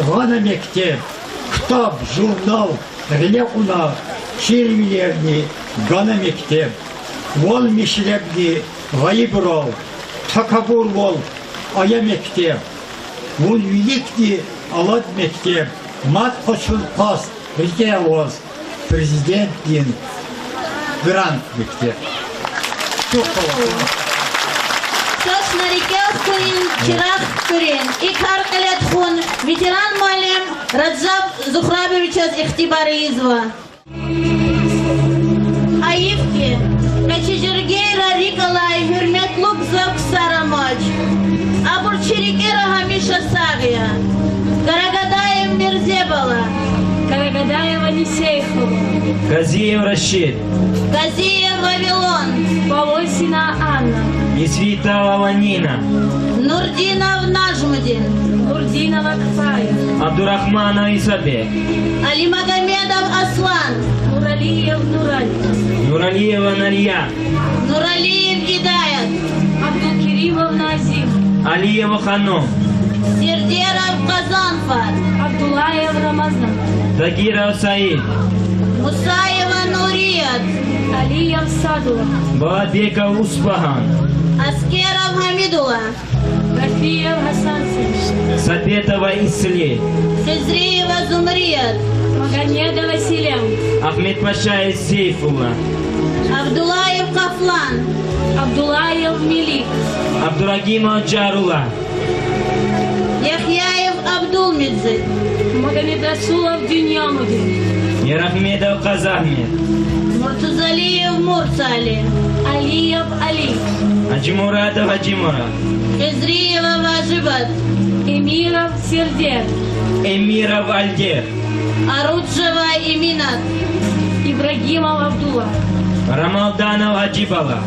gana mektep kitap, jurnal, relekuna şirmilerini gana mektep vol mişlepdi gayibral takabur vol aya mektep vol vilikdi alad mektep mat koçul pas Рike воз президент дин грант мектеп. Söz narike kuyin çıraq kurin. İkhar qilet khun veteran muallim Radzab Zuhrabovichaz ихтибаризова. Аивки, Качежергейра Риколай hürmetluk zevk saramaj. Абурчирикера Хамиша Сагия. Карагадаев Мирзебала. Карагадаева Несейхова, Казиев Рашид, Казиев Вавилон, Полосина Анна, Несвитова Нина, Нурдинов Нажмудин, Нурдинова Кфая, Абдурахманов Исабек, Алимагомедов Аслан, Нуралиев Нурали, Нуралиева Нарья, Нуралиев Гидаят, Абдулкеримов Назим, Алиева Ханум, Сердеров Казанфар, Абдулаев Рамазан, Тагиров Саид, Мусаева Нурият, Алиев Садула, Балабеков Успахан, Аскеров Хамидула, Рафиев Хасанцев, Сапетова Исле, Сезриева Зумрият, Магомедова Селем, Ахмед Паша Сейфула, Абдулаев Кафлан, Абдулаев Милик, Абдурагимов Джарула, Яхьяев Абдулмидзе, Магомедрасулов Дюньямудин, Ярахмедов Казахмед, Муртузалиев Мурцали, Алиев Али, Аджимурадов Аджимурад, Хезриева Важибат, Эмиров Сердер, Эмиров Альдер, Аруджева Иминат, Ибрагимов Абдулла, Рамалданов Аджибала,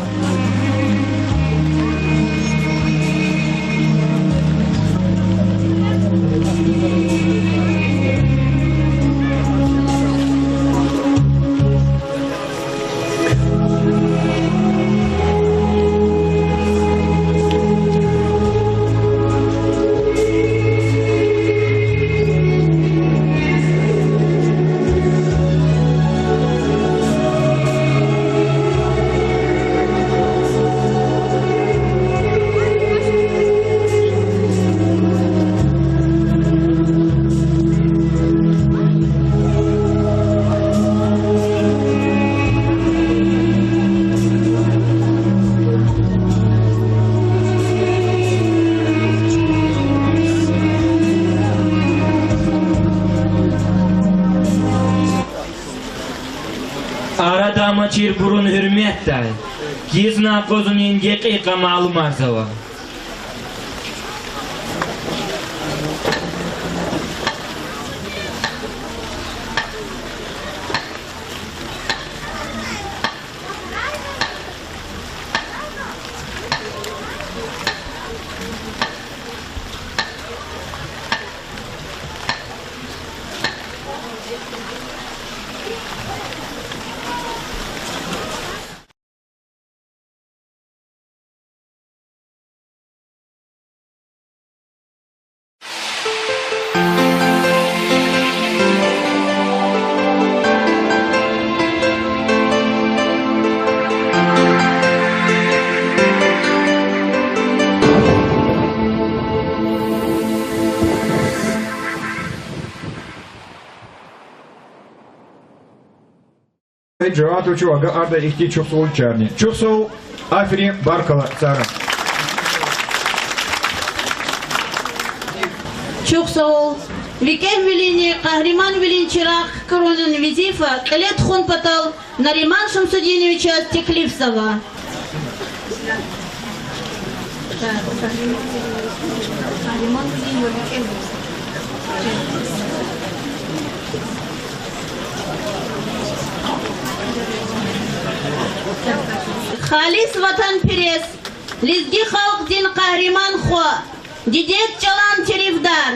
Arada ama çir burun hürmet day. Gizna kozunun dakika malum arzava. Cevap uçu aga arda ihti çok soğuk çarni. Çok soğuk aferin barkala Sara. Çok sağ ol. Викев велини, Kahraman велин чирах коронен визифа, Келет хон патал, Нариман Шамсудиновича Стеклипсова. Халис ватан перес, Лизги халк дин Kahraman хо, Дидет чалан теревдар,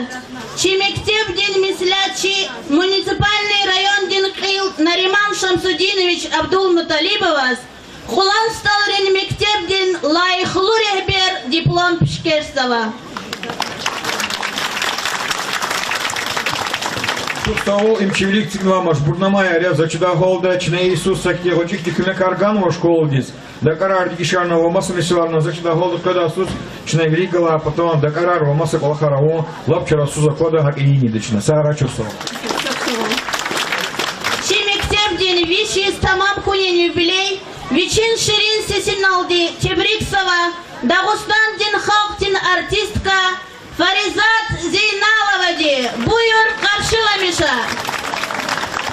Чемектеп дин мислячи, Муниципальный район дин Кил Нариман Шамсудинович Абдул Муталибовас, Хулан сталрин мектеп дин лайхлу рехбер диплом пишкерсова. Çok sağ ol, imçivilik циклама, жбурнамая ряд зачуда голда, чна Иисус сакте, хочих тихме карганова школу дис, да карар дикишарного маса мисуарна зачуда голда, когда сус, чна великала, потом да карар маса колахараво, лапчара суза кода, хак и не дична, сара чусо. Чемектеп дин виши стамам кунен юбилей, Вичин ширин сесиналди, Тебриксова, Дагустан дин халк дин артистка, Фаризат Зейналовади, Буйор Каршиламиша,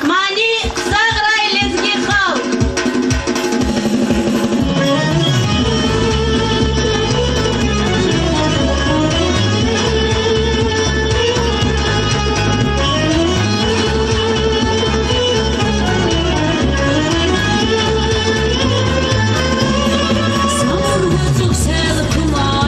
Мани Заграй Лезги халк. Come on.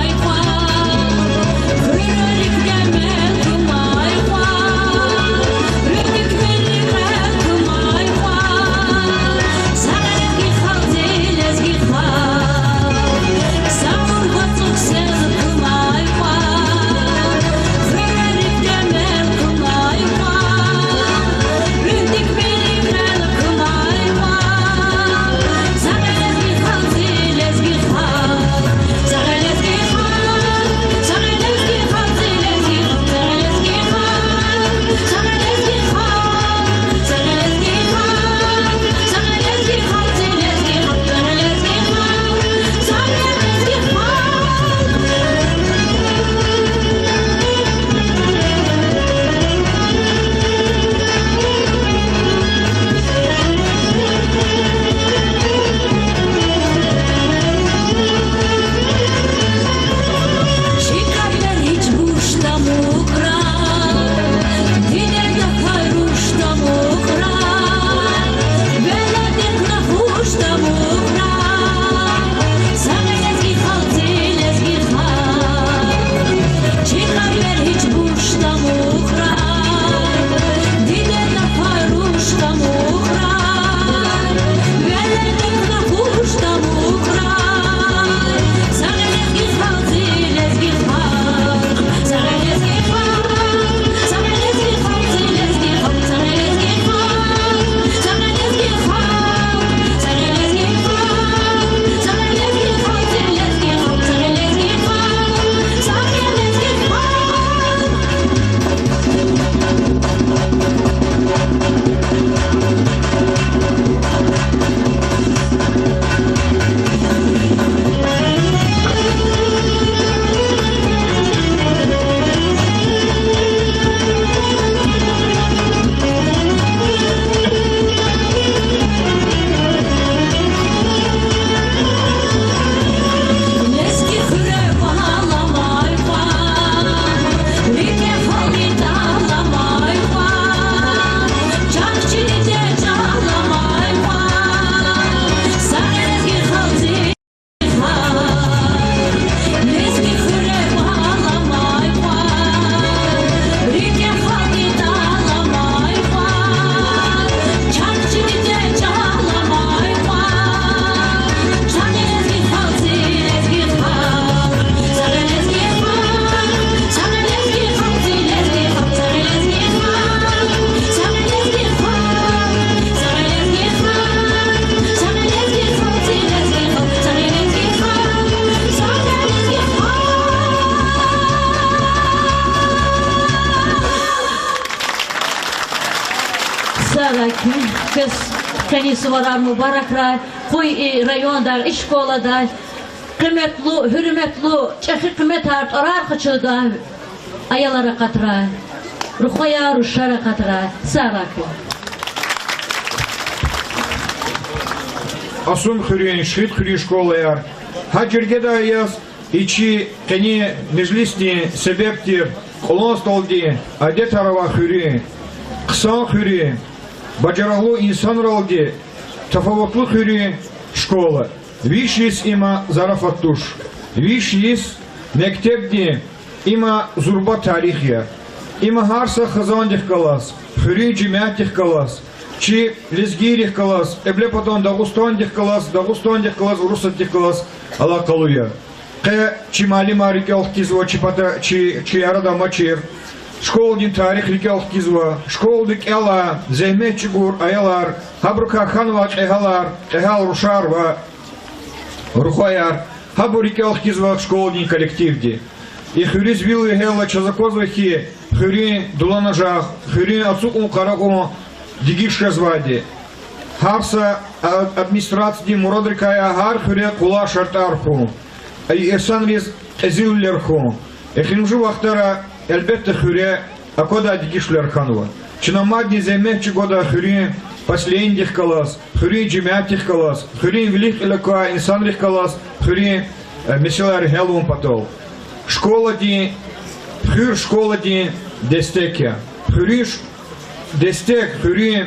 köz kenisi varar mübarekler, koy rayonda, işkolada, kıymetli, hürmetli, çeki kıymet art, arar kaçıda, ayalara katıra, ruhaya, ruşara katıra, sağrakı. Asum хюрен, шхит хюри школаяр. Хаджиргеда яз, ичи кени межлисни себепти, олонстолди, адетарава хюри, ксан хюри, баджараглу инсан ралди, тафаватлу хюри школа. Вишис има зарафаттуш. Вишис мектебди има зурба тарихия. Има харса хазандих калас, хюри джимятих калас. Чи лезгирих калас, эбле потом Дагустандих калас, Русатих калас, Алла калуя. Кэ чимали марикел кизва, чипата, чи арада мачир. Школдин тарих рикел кизва, школдик эла, зейме чигур, аялар, хабрука ханва эхалар, эхал рушарва, рухаяр, хабу рикел кизва, школдин коллективди. И хюриз вилы хела чазакозвахи, хюри дуланажах, хюри ацукум каракум, Дигишка звади. Харса администрации Мурадрикая Агар Хюре Кула Шартарху. Эсанриз Эзиллерху. Эхинжу Вахтара Эльбетта Хюре Акода Дигишлерханова. Чинамадни Земечи Года Хюре Последних Калас, Хюре Джимятих Калас, Хюре Велик Иляка Инсанрих Калас, Хюре Месилар Хелун Патол. Школа Ди Хюр Школа Ди Дестекия. Хюриш Дестек, хюри,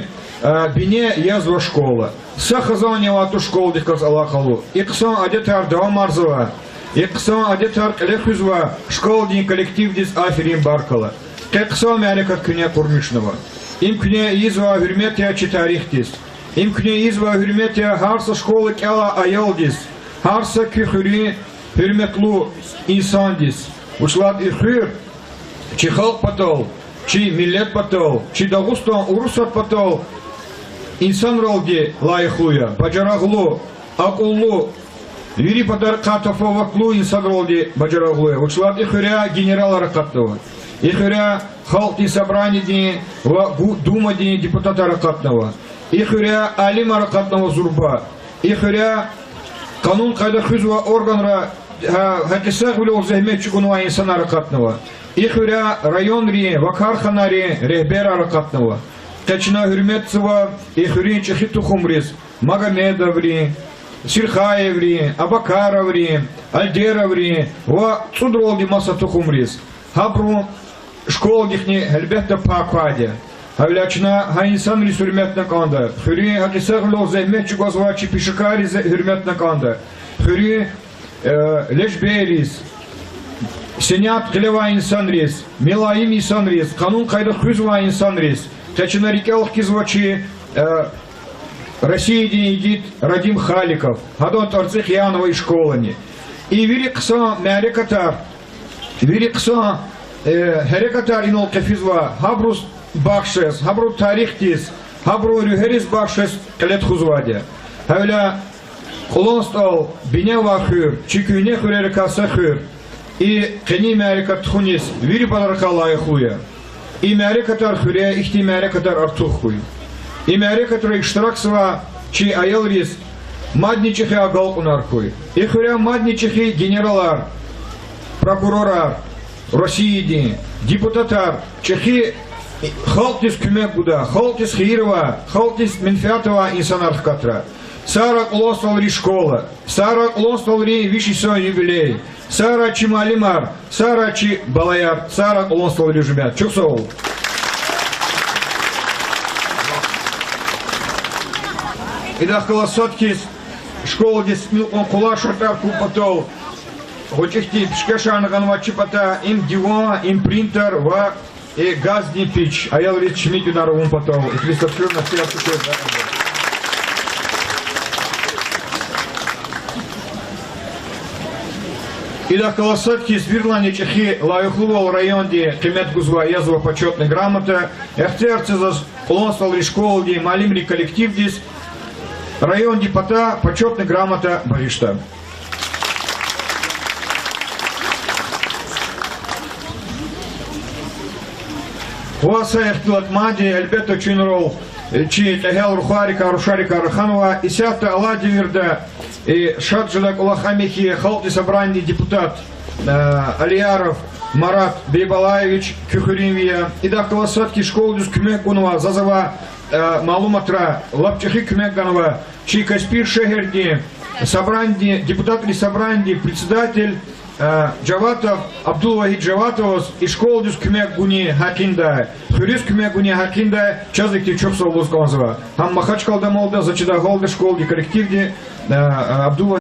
бине язва школа. Сахазания вату школ диказ Аллахалу. Иксан адетар Давамарзова. Иксан адетар Калехузва. Школ дин коллектив дис аферим Баркала. Кексан мялика кюне Курмишнова. Им кюне изва хюрметия читарихтис. Им кюне изва хюрметия харса школы кяла аялдис. Харса кюхюри хюрметлу инсандис. Ушлат и хюр. Чихал патол. Чи миллет патол, чи Дагустан урусат патол, инсан ролги лайхлуя, баджараглу, акуллу, вири патар катафаваклу инсан ролги баджараглуя. Учлад ихуря генерала ракатного, ихуря халти собрания дни, дума дни депутата ракатного, ихуря алима ракатного зурба, ихуря канун кайда хюзва органра, хакисах вило захмет чугунва инсана ракатного. Ихуря районри, вакарханари, рехбера ракатного. Качна хюрметцева, ихурин чехиту хумрис, Магомедоври, Сирхаеври, Абакароври, Альдероври, ва цудролди масату хумрис. Хабру школ дихни хельбетта пакваде. Хавлячна хаинсан рис хюрметна канда. Хюри хакисагло захмет чугазвачи пишакари хюрметна канда. Хюри лешберис. Сенят клева инсан рис, Милаим инсан рис, канун кайда хюзва инсан рис. Тачина рикел кизвачи России денегит Радим Халиков, Гадон Торцих Янова и школани. И вирикса мярекатар, вирикса херекатар инол кафизва, хабрус бахшес, хабру тарихтис, хабру рюхерис бахшес калет хузваде. Хавля Колонстал бинева хюр, чикюне хюререкаса хюр. И кени мярека тхунис вири падаркала яхуя. И мярека тар хуря ихти мярека тар артухуй. И мярека тар ихштраксва чи аялрис мадничихи агалкунаркуй. И хуря мадничихи генералар, прокурорар, России депутатар, чехи халтис кюмек буда, халтис хирова, халтис минфятова инсанар катра. Сара лосталри школа, Сара лосталри вишисон юбилей. Сара Чималимар, Сара Чи Балаяр, Сара Лонсталри жмят. Чуксовол. И да колосотки школа десмил он кула шартар купатол. Хочехти пешкашана ганва чипата им диван, им принтер, ва и газни пич. А я говорит чмитю на ровум потол. И Христос на все отсутствует. И до колосотки с Вирлани Чехи Лаюхлувал районде Кемет Гузва Язова почетная грамота. Эхтерцы за Лонсталри школди Малимри коллектив дис. Район Депота почетная грамота Баришта. Уаса Эхтулат Мади Альбето Чинрол чи тагел рухарика рушарика раханова и сята Аладимирда и шаджидак улахамихи халти собрание депутат Алияров Марат Бейбалаевич Кюхуримвия и да колосатки школы дус кюмекунова зазава малуматра лапчахи кюмекганова чи Каспир Шехерди собрание депутат или собрание председатель Джаватов Абдулвахид Джаватовос и школы дус кюмекгуни хакинда хурис кюмекгуни хакинда чазык чоп солбусканзова хам Махачкалда молда зачида голды школы коллективде Абдулвахид.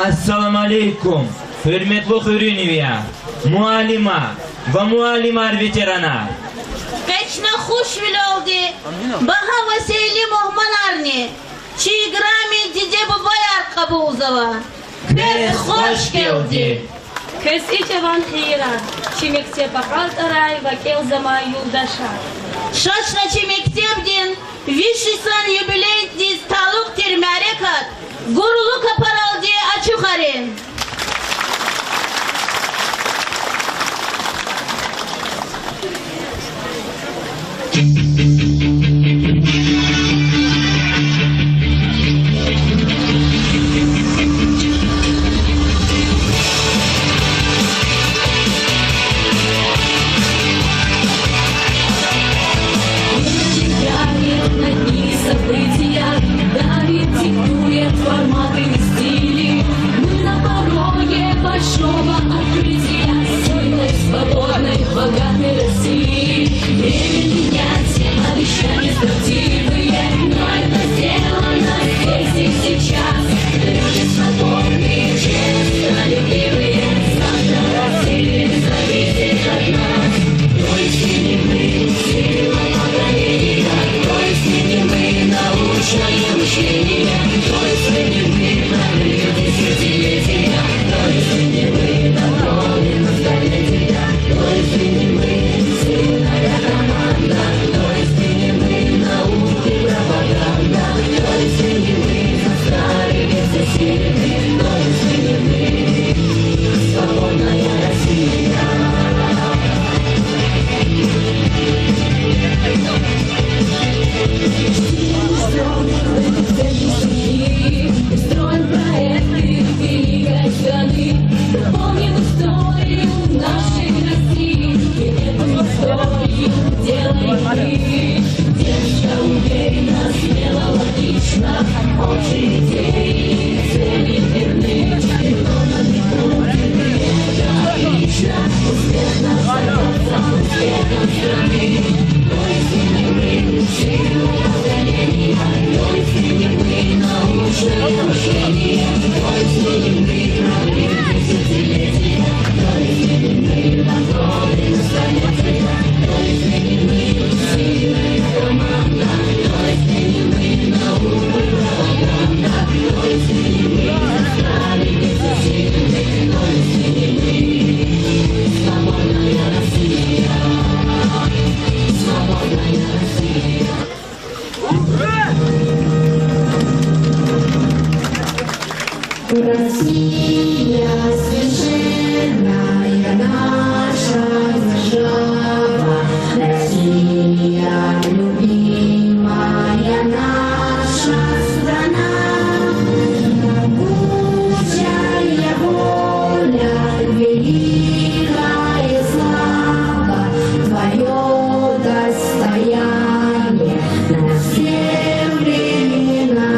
Assalomu alaykum, hurmatli Xuriniya, muallima va muallimlar veteranlar. Конечно, хуш вилолди, бага Василий Мохманарни, чи играми диде бабаяр Кабузова. Кез хош келди. Кез ичеван хира, чи мектепа калтарай ва келзама юлдаша. Шашна чи мектебдин, вишисан юбилей диз талук термярекат, гурулу капаралди ачухарин. Форматы и стили. Мы на пороге большого открытия сильной, свободной, богатой России. Время менять, эту историю делай ты. Девочка уверена, смело, логично, очень идеи, цели верны. Отлично, успех наш оказался успехом страны. Научное мышление, десятилетия, подходы на столетия, сильная команда, наука и пропаганда, свободная Россия, свободная Россия. Россия священная наша держава, Россия любимая наша страна, могучая воля, великая слава, твое достояние на все времена.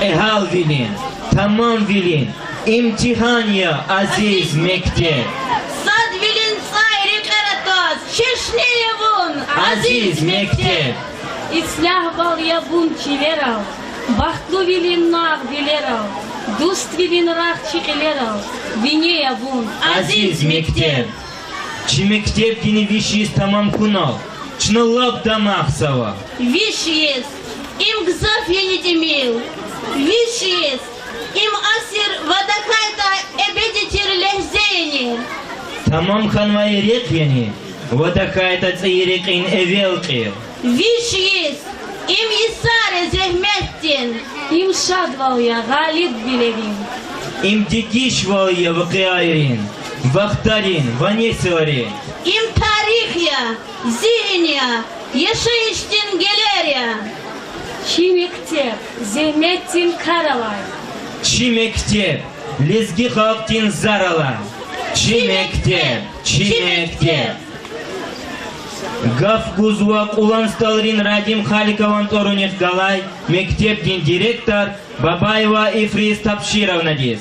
Ehal bilin, tamam bilin, imtihan ya aziz mektep. Sad bilin sayri karatas, şeşneye bun, Aziz mektep. İslah bal ya bun çileral, bahtlu bilin nağ bileral, dust bilin rah çikileral, vine ya bun, Aziz mektep. Çi mektep dini vişiz tamam kunal, çnılap damak sava. Виш есть, им гзав я не демил. Виш есть, им асир вадакайта эбедитир лехзейни. Tamam kanvayı rek yeni, vadakayta tsiyirekin evel qil. Виш есть, им исаре зехметтин. им шадвал я галит билевин. Им dikiş valya vıkıayrin, vaktarin, vanesıvarin. Им тарих я, зihня, yaşayıştin geleria. Çimekte zehmettin karalay. Çi mektep, lezgi halktin zarala. Çi mektep, çi mektep. Gaf guzvak ulan stalrin Radim Халикован Торунев Галай, мектептин директор Бабаева Ифрис Тапшировна дес.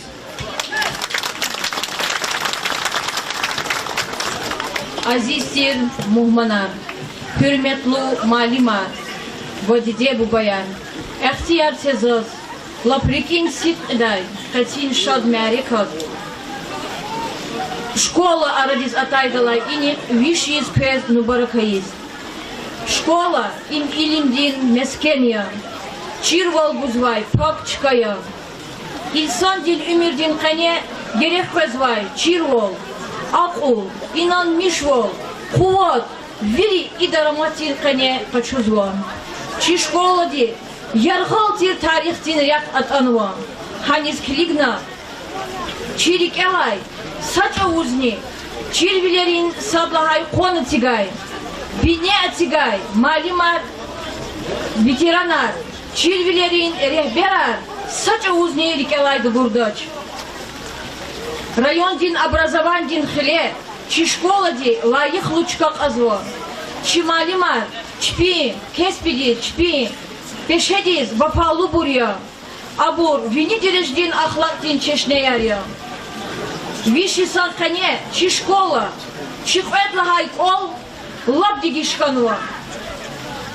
Азизтер Мухманар, hürmetli malima, водиде бубаян, эхтияр сезоз, лаприкин сит эдай, хатин шад мярикот. Школа арадис атайдалай ини виш из пез нубаракаиз. Школа им илимдин мескения, чирвал бузвай, пакчкая. İnsan dil ümürdin kane gerek kezvay, çirvol, akul, inanmışvol, kuvat, viri idaramatil kane kaçuzvan. Çi şkola di, yargal tir tarih din yak atanvan. Haniz kligna, çirik elay, saça uzni, çirvilerin sablahay konu tigay, bine atigay, malimar, veteranar, çirvilerin rehberar, saça uzni rikelaydı burdaç. Район дин образован дин хле, чи школа ди лайых лучка казво, чи малимар, чпи, кеспиди, чпи, пешедиз бапалу буря, абур вини диреждин ахлак дин чешне яря. Виши санкане, чи школа, чи хведла хайк ол, лап дигишкануа.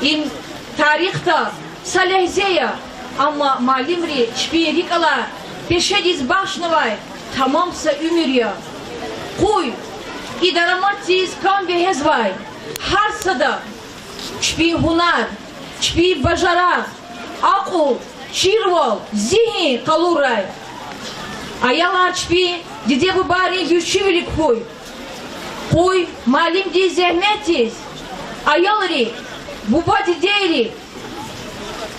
Им тарихта салехзея, amma malimri çpi rikala, пешедиз башнавай, tamamsa ümür ya. Kuy, idaramatiz kan ve hezvay. Harsada, çpi hunar, çpi bajarak, akul, çirvol, zihin kaluray. Ayalar çpi, dide bu bari güççüvülik kuy. Kuy, malim di zehmetiz. Ayalari, buba dideyri.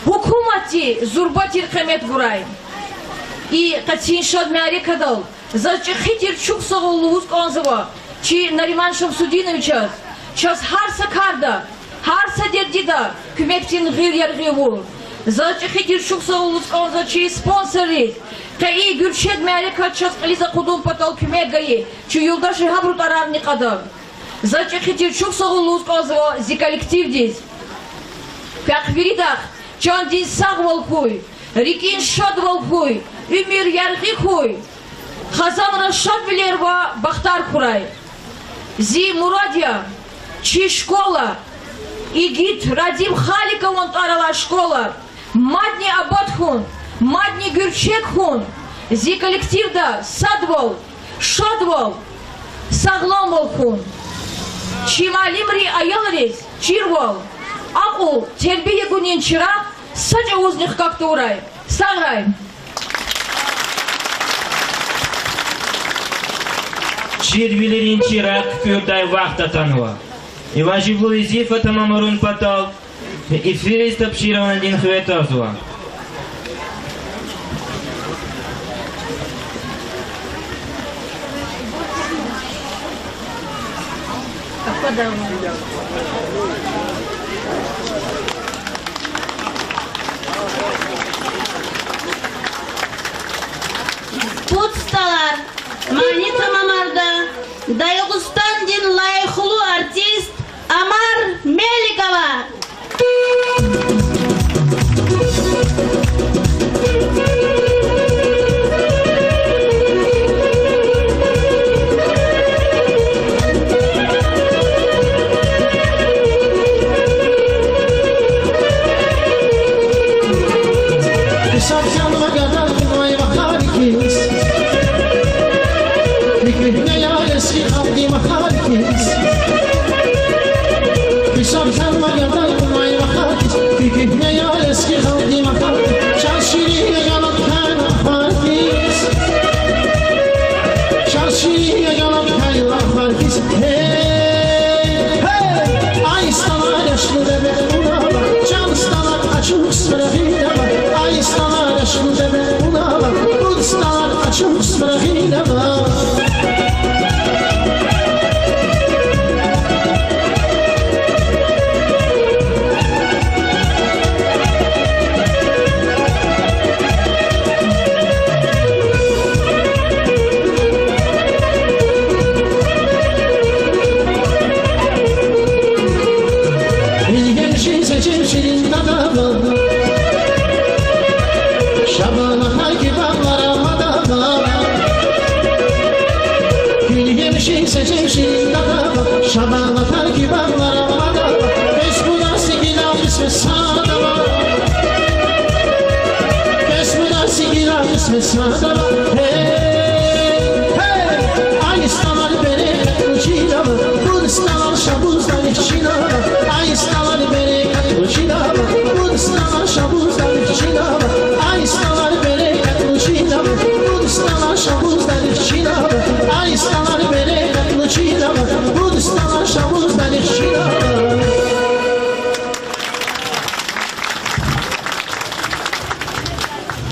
Hukumati, zurbatir kıymet vuray. И катиншад мяри кадал. Зачем хитер чук соголуз конзава? Чи Нариман Шамсудинович час харса карда, харса дедида, кумектин гир яргивул. Зачем хитер чук соголуз конзава? Чи спонсоры? Каи гюршед мяри качас лиза кудум патал кумегаи. Чи юлдаши хабрут арарни кадал. Зачем хитер чук соголуз конзава? Зи коллектив диз. Как виридах, чан диз сагвал хуй, рикин шадвал хуй. Ümür yargı koy, Hazan Raşad Vilerva Bakhtar Kuray, Zi Muradya, Çi şkola, İgit Radim Khalikov'un arala şkola, Madni Abadhun, Madni Gürçekhun, Zi kolektivda Sadvol, Şadvol, Sağlam olkun, Çi malimri ayalriz, Çirvol, Akul, terbiye gunin çırak, Saca uznih kakta uray, Sağray. Çirvilerin çırak kürday vakta tanıva. Иваживлу изифа тамамарун патал, эфирист обширован один хветазуа. Путсталар, Маница Мамарда, Дайгустан дин лайхлу артист Амар Меликова.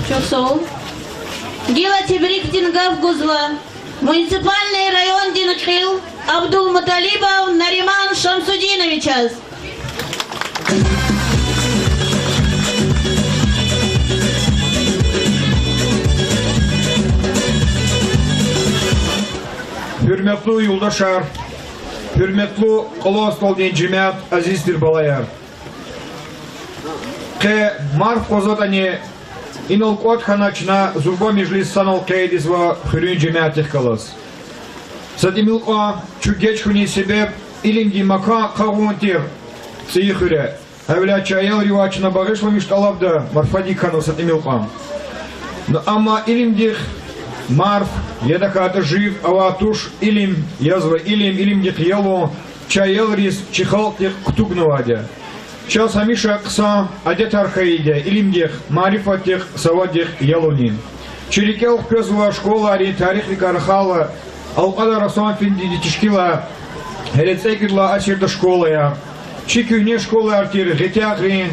Çok sağ ol. Gila tebrik din gav guzla. Муниципальный район Динахил Абдулмуталибов Нариман Шамсудинович. Hürmetli yoldaşlar, hürmetli Kolostol cemaat, azizdir balayar. Ke marf kozatani inol kot hanachna zurba meclis sanal kaydiz va hürün cemaatih kalas. Sadimil o çügeç huni sebep ilimdi maka kavuntir sıyıhüre. Evla çayal rivaçına bağışlamış talabda marfadi kanal sadimil o. Ama ilimdih Марф, я такая жив, а вот уж илим, язва илим дих ело, чаял рис, чихалтих ктугнувадя. Час амиша кса, адет архаидя, илим дих, марифатих, савадих елонин. Черекел пезла школа, ари тарих викархала, алқада расуан финди дитишкила, херецекидла асирда школа я. Чикюне школа артир, гетягрин,